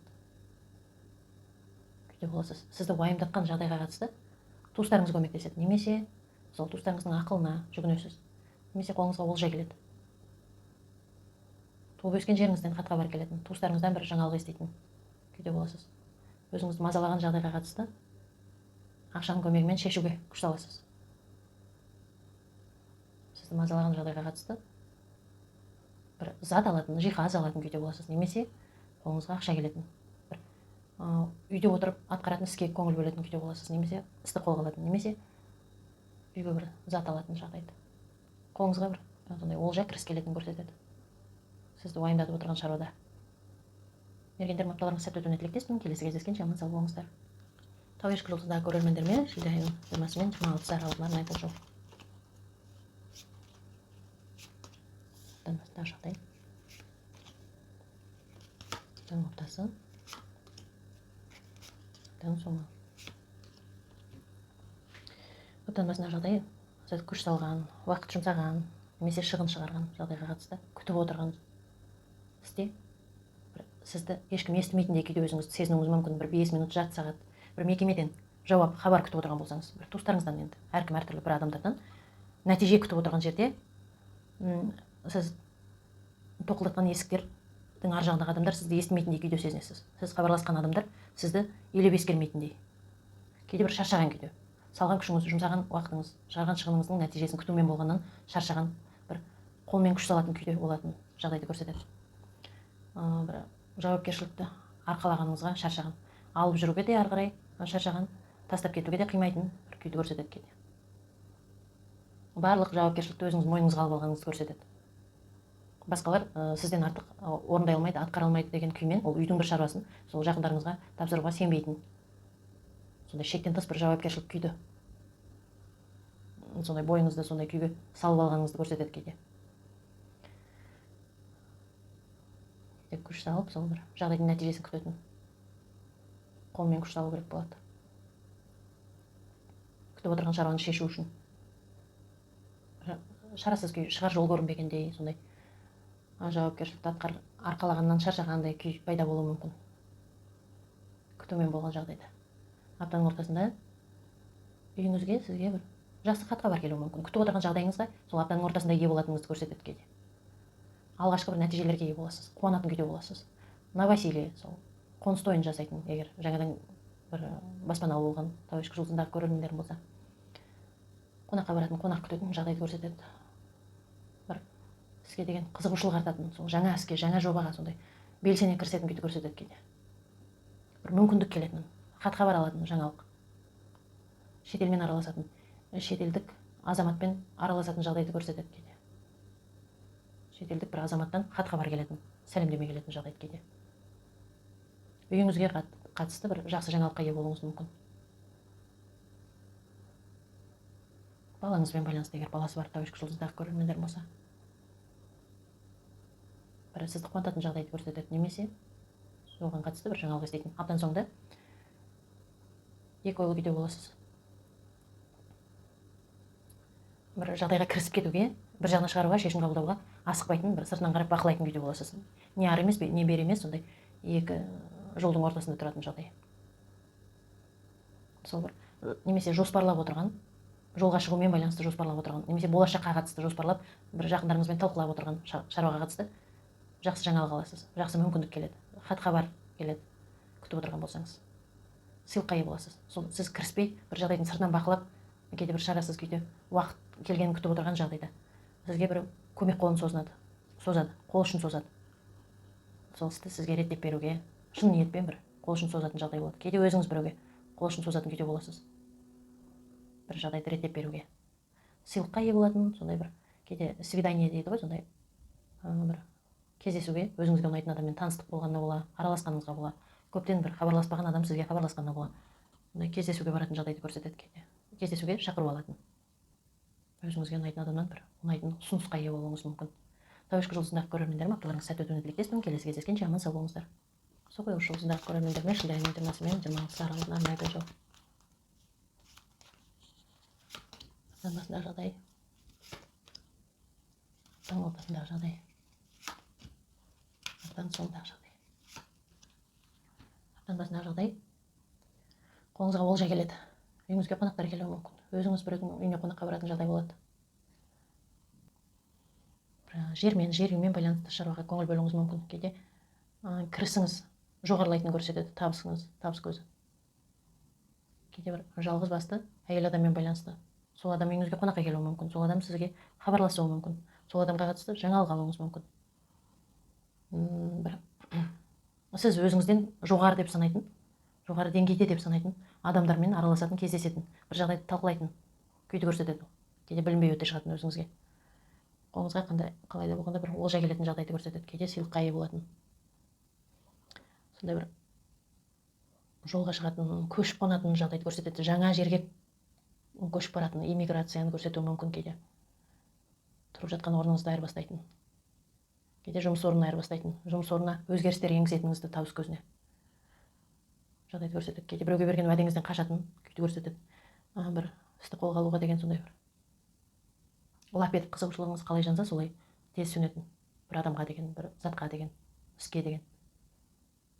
күйде боласыз. Сізді уайымдатқан жағдайға қатысты туыстарыңыз көмектеседі. Немесе сол туыстарыңыздың ақылына жүгінесіз. Немесе қолыңызға олжа келеді. Туып өскен жеріңізден хат-хабар келетін, туыстарыңыздан бір жаңалық еститін күйде боласыз. Өзіңізді мазалаған жағдайға қатысты ақшаның көмегімен шешуге күш саласыз. Сізді мазалаған жағдайға қатысты бір зат алатын, жиһаз алатын күйде боласыз. Немесе қолыңызға ақша келетін, бір үйде отырып атқаратын іске көңіл бөлетін күйде боласыз. Немесе істі қолға алатын, немесе үйге бір зат алатын жағдайды. Қолыңызға бір сондай олжа кіріс келетін көрсетеді. Сізді уайымдатып отырған шаруада. Мергендерім, апталарыңыз сәтті өтуіне тілектеспін. Келесі кездескенше аман сау болыңыздар. Тау ешкі жұлдызындағы көрермендеріме шілде айының 20-сы мен 26-сы аралығында арнайы болжау. Жағдай. Таң ортасы. Таң соңы. Оптан басында жағдай, сіз күш салған, уақыт жұмсаған, немесе шығын шығарған жағдайға қатысты күтіп отырған істе сізді ешкім естімейтіндей күйде өзіңізді сезінуіңіз мүмкін. Бір 5 минут, жарты сағат, бір мекемеден жауап, хабар күтіп отырған болсаңыз, бір туыстарыңыздан, енді әркім әртүрлі бір адамдардан нәтиже күтіп отырған жерде сіз тоқылдатқан есіктердің ар жағындағы адамдар сізді естімейтіндей күйде сезінесіз. Сіз хабарласқан адамдар сізді елеп ескермейтіндей. Кейде бір шаршаған күйде. Салған күшіңіз, жұмсаған уақытыңыз, шығарған шығыныңыздың нәтижесін күтумен болғаннан шаршаған, бір қолмен күш салатын күйде болатын жағдайды көрсетеді. Бір жауапкершілікті арқалағаныңызға шаршаған, алып жүруге де ары қарай шаршаған, тастап кетуге де қимайтын бір күйді көрсетеді кейде. Барлық жауапкершілікті өзіңіз мойныңызға алып алғаныңызды көрсетеді. Басқалар сізден артық орындай алмайды, атқара алмайды деген күймен ол үйдің бір шаруасын сол жақындарыңызға тапсыруға сенбейтін, сондай шектен тыс бір жауапкершілік күйді, сондай бойыңызды сондай күйге салып алғаныңызды көрсетеді кейде. Күш салып, сол бір жағдайдың нәтижесін күтетін, қолмен күш салу керек болады. Күтіп отырған шаруаны шешу үшін. Шарасыз күй, шығар жол көрінбегендей, сондай жауапкершілікті арқалағаннан шаршағандай күй пайда болуы мүмкін. Күтумен болған жағдайда. Аптаның ортасында үйіңізге сізге бір жақсы хат-хабар келуі мүмкін. Күтіп отырған жағдайыңызға сол аптаның ортасында ие болатыныңызды көрсетеді кейде. Алғашқы бір нәтижелерге ие боласыз, қуанатын күйде боласыз. Новоселье, сол қоныс тойын жасайтын, егер жаңадан бір баспаналы болған тәуешкі жұлдызындағы көрермендерім болса, қонаққа баратын, қонақ күтетін жағдайды көрсетеді. Бір іске деген қызығушылық артатын, сол жаңа іске, жаңа жобаға сондай белсене кірісетін күйді көрсетеді кейде. Бір мүмкіндік келетін, хат-хабар алатын жаңалық, шетелмен араласатын, шетелдік азаматпен араласатын жағдайды көрсетеді кейде. Шетелдік бір азаматтан хат-хабар келетін, сәлемдеме келетін жағдайды кейде. Үйіңізге қатысты бір жақсы жаңалыққа ие болуыңыз мүмкін. Балаңызбен байланысты, егер баласы бар тәуешкі жұлдыздағы көрермендер болса, бір сізді қуантатын жағдайды көрсетеді, немесе оған қатысты бір жаңалық естейтін. Аптан соңында екі ойлы күйде боласыз. Бір жағдайға кірісіп кетуге, бір жағына шығаруға, шешім қабылдауға асықпайтын, бір сыртынан қарап бақылайтын күйде боласыз. Не ары емес, не бері емес, сондай екі жолдың ортасында тұратын жағдай. Сол бір немесе жоспарлап отырған, жолға шығумен байланысты жоспарлап отырған, немесе болашаққа қатысты жоспарлап, бір жақындарыңызбен талқылап отырған шаруаға қатысты жақсы жаңалық аласыз, жақсы мүмкіндік келеді, хат-хабар келеді, күтіп отырған болсаңыз. Сыйлыққа ие боласыз. Сол сіз кіріспей, бір жағдайдың сыртынан бақылап, кейде бір шарасыз күйде уақыт келгенін күтіп отырған жағдайда сізге бір көмек қолын созады, қол ұшын созады. Сол істі сізге реттеп беруге, шын ниетпен бір қол ұшын созатын жағдай болады. Кейде өзіңіз біреуге қол ұшын созатын күйде боласыз. Бір жағдайды реттеп беруге. Сыйлыққа ие болатын, сондай бір кейде свидание дейді ғой, сондай бір кездесуге, өзіңізге ұнайтын адаммен таныстық болғанда бола, араласқаныңызға бола, көптен бір хабарласпаған адам сізге хабарласқанда бола, сондай кездесуге баратын жағдайды көрсетеді кейде. Кездесуге шақырып алатын. Өзіңізге ұнайтын адамнан бір ұнайтын ұсынысқа ие болуыңыз мүмкін. Тәуешкі жұлдызындағы көрермендерім, апталарыңыз сәтті өтуіне тілектеспін. Келесі кездескенше аман сау болыңыздар. Соқой жұлдызындағы көрермендеріме шілде айының 20-сы мен 26-сы аралығында арнайы жол. Аптаның басындағы жағдай, аптаның ортасындағы жағдай, аптаның соңындағы жағдай. Аптаның басындағы жағдай, қолыңызға олжа келеді, үйіңізге қонақтар келуі мүмкін. Өзіңіз біреудің үйіне қонаққа баратын жағдай болады. Жер үймен байланысты шаруаға көңіл бөлуіңіз мүмкін. Кейде кірісіңіз жоғарылайтынын көрсетеді, табыс көзі. Кейде бір жалғыз басты әйел адаммен байланысты. Сол адам үйіңізге қонаққа келуі мүмкін. Сол адам сізге хабарласуы мүмкін. Сол адамға қатысты жаңалық алуыңыз мүмкін. Сіз өзіңізден жоғары деп санайтын, жоғары деңгейде деп санайтын адамдармен араласатын, кездесетін, бір жағдайды талқылайтын күйді көрсетеді. Кейде білінбей өте шығатын өзіңізге. Қолыңызға қалай да болғанда бір олжа келетін жағдайды көрсетеді. Кейде сыйлыққа ие болатын. Сондай бір жолға шығатын, көшіп қонатын жағдайды көрсетеді. Жаңа жерге көшіп баратын, иммиграцияны көрсетуі мүмкін кейде. Тұрып жатқан орныңызды айырбастайтын. Кейде жұмыс орнын айырбастайтын, жұмыс орнына өзгерістер енгізетініңізді табыс көзіне жағдайды көрсетеді. Кейде біреуге берген уәдеңізден қашатын күйді көрсетеді. Бір істі қолға алуға деген сондай бір лап етіп қызығушылығыңыз қалай жанса, солай тез сөнетін. Бір адамға деген, бір затқа деген, іске деген.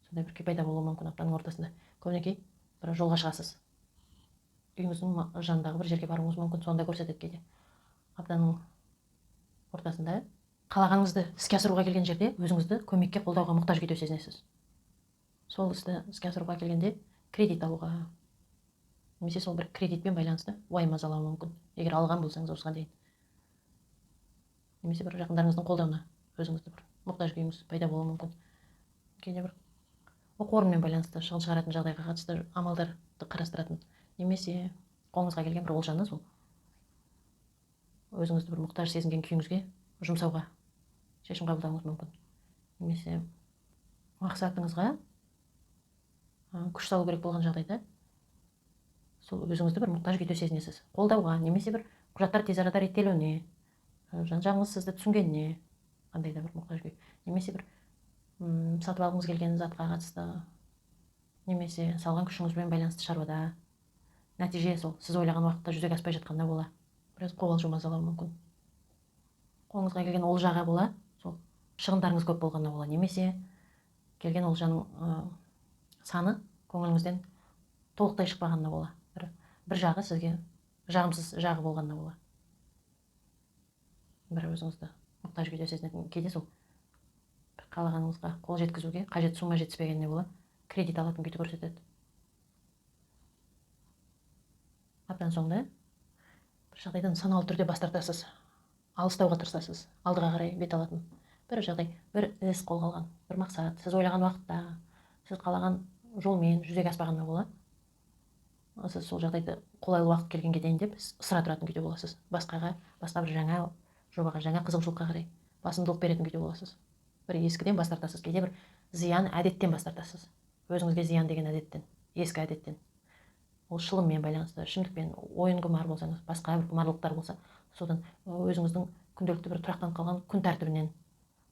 Сондай бір пайда болуы мүмкін аптаның ортасында. Көбінекей бір жолға шығасыз. Үйіңіздің жанындағы бір жерге баруыңыз мүмкін, сонда көрсетеді кейде. Аптаның ортасында қалағаныңызды іске асыруға келген жерде өзіңізді көмекке, қолдауға мұқтаж күйде сезінесіз. Сол істі іске асыруға келгенде кредит алуға, немесе сол бір кредитпен байланысты уайым мазалауы мүмкін, егер алған болсаңыз осыған дейін. Немесе бір жақындарыңыздың қолдауына өзіңізді бір мұқтаж күйіңіз пайда болуы мүмкін. Кейде бір оқу орнымен байланысты шығын шығаратын жағдайға қатысты амалдарды қарастыратын, немесе қолыңызға келген бір олжаны сол өзіңізді бір мұқтаж сезінген күйіңізге жұмсауға шешім қабылдауыңыз мүмкін. Немесе мақсатыңызға күш салу керек болған жағдайда сол өзіңізді бір мұқтаж күйде сезінесіз. Қолдауға, немесе бір құжаттар тез арада реттелуіне, жан-жағыңыз сізді түсінгеніне, қандай да бір мұқтаж күй. Немесе бір сатып алғыңыз келген затқа қатысты, немесе салған күшіңізбен байланысты шаруада нәтиже сол сіз ойлаған уақытта жүзеге аспай жатқанда бола, біраз қобалжу мазалауы мүмкін. Қолыңызға келген олжаға бола, сол шығындарыңыз көп болғанда бола, немесе келген олжаның саны көңіліңізден толықтай шықпағанда бола, бір жағы сізге жағымсыз жағы болғанда бола, бір өзіңізді мұқтаж күйде сезінетін, кейде сол қалағаныңызға қол жеткізуге қажет сума жетіспегенде бола, кредит алатын күйді көрсетеді. Аптаның соңында бір жағдайдан саналы түрде бас тартасыз, алыстауға тырысасыз, алдыға қарай бет алатын бір жағдай, бір іс қолға алған, бір мақсат сіз ойлаған уақытта, сіз қалаған жолмен жүзеге аспағанына болады. Сіз сол жағдайды қолайлы уақыт келгенге дейін деп ысыра тұратын күйде боласыз. Басқа бір жаңа жобаға, жаңа қызығушылыққа қарай басымдылық беретін күйде боласыз. Бір ескіден бас тартасыз, кейде бір зиян әдеттен бас тартасыз. Өзіңізге зиян деген әдеттен, ескі әдеттен. Ол шылыммен байланысты, ішімдікпен, ойын құмар болсаңыз, басқа бір құмарлықтар болса, содан өзіңіздің күнделікті бір тұрақтанып қалған күн тәртібінен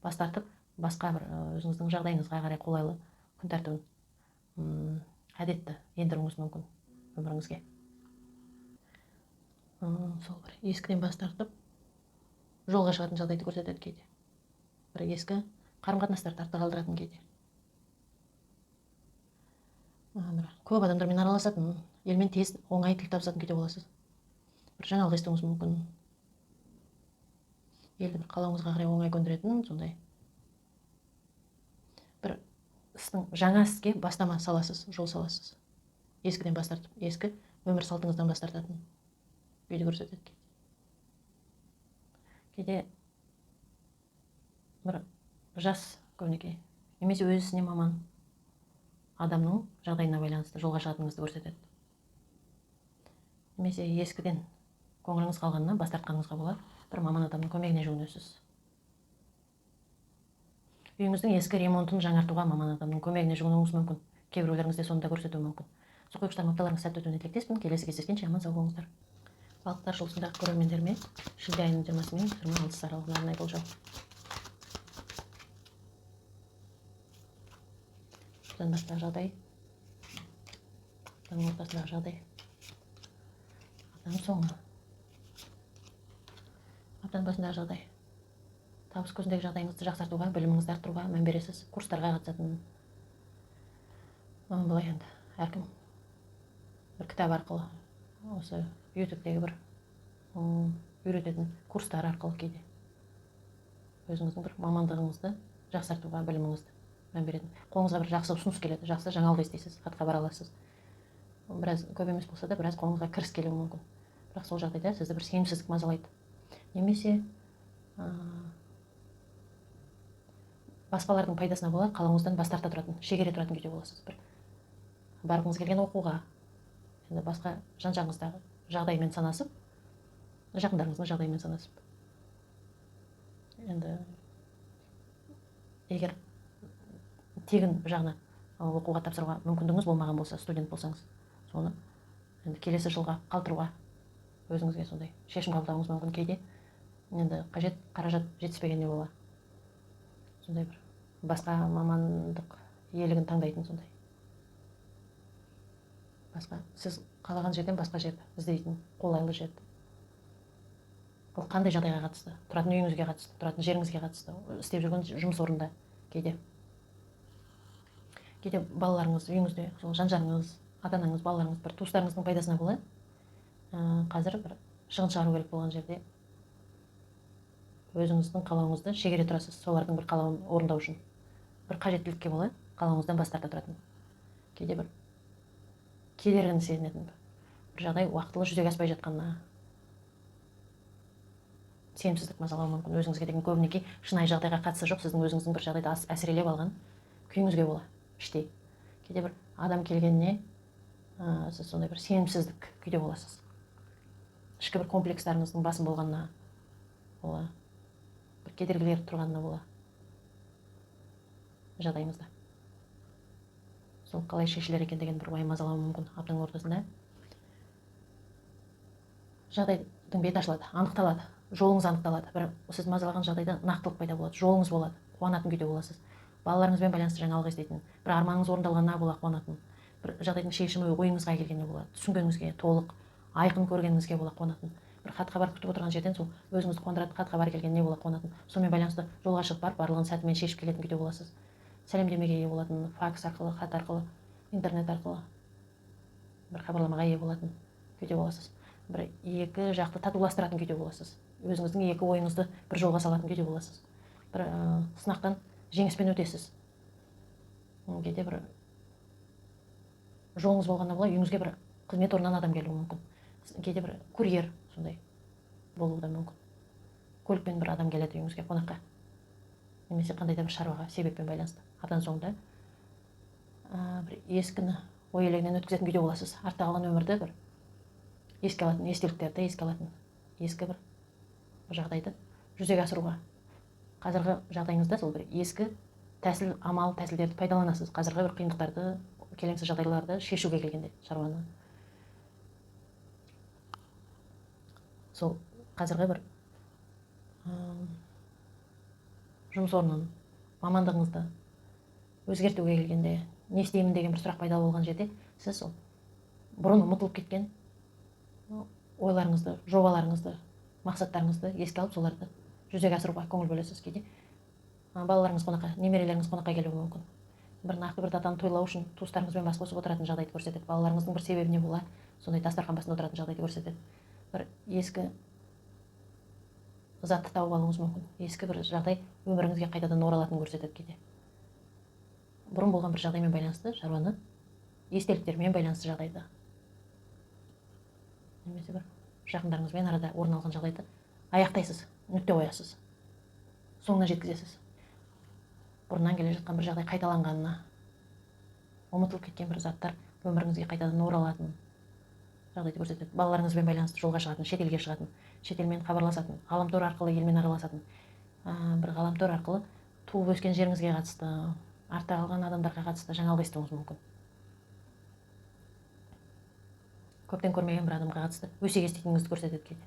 бас тартып, басқа бір өзіңіздің жағдайыңызға қарай қолайлы күн тәртібін, әдетті ендіруіңіз мүмкін өміріңізге. Сол бір ескіден бас тартып, жолға шығатын жағдайды көрсетеді кейде. Бір ескі қарым-қатынастарды артта қалдыратын кейде. Көп адамдармен араласатын, елмен тез оңай тіл табысатын күйде боласыз. Бір жаңалық естуіңіз мүмкін. Елді бір қалауыңызға қарай оңай көндіретін, сондай. Бір сіздің жаңа іске бастама саласыз, жол саласыз. Ескіден бас тартып, ескі өмір салтыңыздан бас тартатын күйді көрсетеді. Кейде бір жас көбінекей, немесе өз ісіне маман адамның жағдайына байланысты жолға шығатыныңызды көрсетеді. Немесе ескіден көңіліңіз қалғанына бас тартқаныңызға болады, бір маман адамның көмегіне жүгінесіз. Үйіңіздің ескі ремонтын жаңартуға маман адамның көмегіне жүгінуіңіз мүмкін. Кейбіреулеріңізде сонда көрсетуі мүмкін. Құйқыштарым апталарыңыз сәтті өтуіне тілектеспін. Келесі кездескенше аман сау болыңыздар. Балықтар жолысындағы көрермендеріме шілде айының 20-сы мен 26-сы аралығында арнайы болжау. Аптаның басындағы жағдай, аптаның ортасындағы жағдай, аптаның соңы, аптаның басындағы жағдай. Табыс көзіндегі жағдайыңызды жақсартуға, біліміңізді арттыруға мән бересіз. Курстарға қатысатын, былай енді әркім бір кітап арқылы, осы ютубтегі бір үйрететін курстар арқылы кейде өзіңіздің бір мамандығыңызды жақсартуға, біліміңізді мән беретін. Қолыңызға бір жақсы ұсыныс келеді, жақсы жаңалық естисіз, хабар аласыз. Біраз көп емес болса да, біраз қолыңызға кіріс келуі мүмкін. Бірақ сол жағдайда сізді бір сенімсіздік мазалайды. Немесе басқалардың пайдасына болады, қалауыңыздан бас тарта тұратын, шегере тұратын күйде боласыз. Бір барғыңыз келген оқуға, енді басқа жан-жағыңыздағы жағдаймен санасып, жақындарыңыздың жағдаймен санасып. Енді егер тегін жағына оқуға тапсыруға мүмкіндігіңіз болмаған болса, студент болсаңыз, соны енді келесі жылға қалдыруға өзіңізге сондай шешім қабылдауыңыз мүмкін. Кейде енді қажет қаражат жетіспегенде бола. Сондай бір басқа мамандық иелігін таңдайтын, сондай. Басқа сіз қалаған жерден басқа жерді іздейтін, қолайлы жерді. Бұл қандай жағдайға қатысты? Тұратын үйіңізге қатысты, тұратын жеріңізге қатысты, істеп жүрген жұмыс орында кейде. Кейде балаларыңыз үйіңізде, сол жан-жарыңыз, ата-анаңыз, балаларыңыз, бір туыстарыңыздың пайдасына болады. Қазір бір шығын шығару керек болған жерде өзіңіздің қалауыңызды шегере тұрасыз, солардың бір қалауын орындау үшін. Бір қажеттілікке болады, қалауыңыздан бас тарта тұратын. Кейде бір кедергіні сезінетін бір жағдай уақытылы жүзеге аспай жатқанына сенімсіздік мазалауы мүмкін. Өзіңізге деген көбінесе шынайы жағдайға қатысы жоқ, сіздің өзіңіздің бір жағдайда әсірелеп алған күйіңізге бола іштей. Кейде бір адам келгеніне сіз сондай бір сенімсіздік күйде боласыз. Ішкі бір комплекстарыңыздың басым болғанына бола, бір кедергілер тұрғанына бола жағдайыңызда. Сол қалай шешілер екен деген бір уайым мазалауы мүмкін. Аптаның ортасында жағдайдың беті ашылады, анықталады, жолыңыз анықталады. Бір сіз мазалаған жағдайда нақтылық пайда болады, жолыңыз болады, қуанатын күйде боласыз. Балаларыңызбен байланысты жаңалық еститін, бір арманыңыз орындалғанына бола қуанатын, бір жағдайдың шешімі ойыңызға келгеніне бола, түсінгеніңізге, толық, айқын көргеніңізге бола қуанатын. Бір хат-хабар күтіп отырған жерден сол өзіңізді қуандыратын хат-хабар келгеніне бола қуанатын. Сонымен байланысты жолға шығып барып, барлығын сәтімен шешіп келетін күйде боласыз. Сәлемдемеге ие болатын, факс арқылы, хат арқылы, интернет арқылы бір хабарламаға ие болатын күйде боласыз. Бір екі жақты татуластыратын күйде боласыз. Өзіңіздің екі ойыңызды бір жолға салатын күйде боласыз. Бір сынақтан жеңіспен өтесіз. Кейде бір жолыңыз болғанда былай үйіңізге бір қызмет орнынан адам келуі мүмкін. Кейде бір курьер сондай болуы да мүмкін. Көлікпен бір адам келеді үйіңізге қонаққа, немесе қандай да бір шаруаға, себеппен байланысты. Аптаның соңында бір ескіні ой елегінен өткізетін күйде боласыз. Артта қалған өмірді бір еске алатын, естеліктерді еске алатын ескі бір жағдайды жүзеге асыруға, қазіргі жағдайыңызда сол бір ескі тәсіл, амал, тәсілдерді пайдаланасыз. Қазіргі бір қиындықтарды, келеңсіз жағдайларды шешуге келгенде шаруаны. Сол қазіргі бір жұмыс орнын, мамандығыңызды өзгертуге келгенде, не істеймін деген бір сұрақ пайда болған жерде, сіз сол бұрын ұмытылып кеткен ойларыңызды, жобаларыңызды, мақсаттарыңызды еске алып, соларды жүзеге асыруға көңіл бөлесіз. Кейде балаларыңыз қонаққа, немерелеріңіз қонаққа келуі мүмкін. Бір нақты бір датаны тойлау үшін туыстарыңызбен бас қосып отыратын жағдайды көрсетеді. Балаларыңыздың бір себебіне бола сондай дастархан басында отыратын жағдайды көрсетеді. Бір ескі затты тауып алуыңыз мүмкін. Ескі бір жағдай өміріңізге қайтадан оралатынын көрсетеді кейде. Бұрын болған бір жағдаймен байланысты шаруаны, естеліктермен байланысты жағдайды, немесе бір жақындарыңызбен арада орын алған жағдайды аяқтайсыз, нүкте қоясыз, соңына жеткізесіз. Бұрыннан келе жатқан бір жағдай қайталанғанына, ұмытылып кеткен бір заттар өміріңізге қайтадан оралатын жағдайды көрсетеді. Балаларыңызбен байланысты жолға шығатын, шетелге шығатын, шетелмен хабарласатын, ғаламтор арқылы елмен араласатын, бір ғаламтор арқылы туып өскен жеріңізге қатысты, артта қалған адамдарға қатысты жаңалық естуіңіз мүмкін. Көптен көрмеген бір адамға қатысты өсек еститініңізді көрсетеді кейде.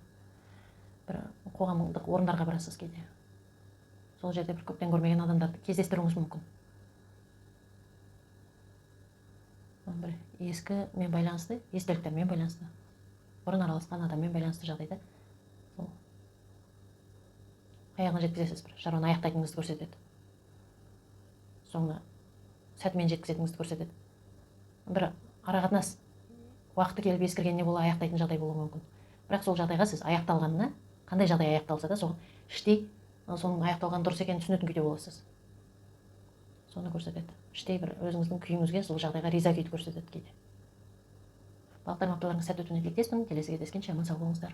Бір қоғамдық орындарға барасыз кейде. Сол жерде бір көптен көрмеген адамдарды кездестіруіңіз мүмкін. Бір ескімен байланысты, естеліктермен байланысты, бұрын араласқан адаммен байланысты жағдайда сол аяғына жеткізесіз, бір шаруаны аяқтайтыныңызды көрсетеді. Соңына сәтімен жеткізетініңізді көрсетеді. Бір арақатынас уақыты келіп ескіргеніне бола аяқтайтын жағдай болуы мүмкін. Бірақ сол жағдайға сіз аяқталғанына, қандай жағдай аяқталса да, соған іштей соның аяқталған дұрыс екенін түсінетін күйде боласыз. Соны көрсетеді. Іштей бір өзіңіздің күйіңізге сол жағдайға риза күйді көрсетеді кейде. Балықтарым, апталарыңыз сәтті өтуіне тілектеспін. Келесі кездескенше аман сау болыңыздар.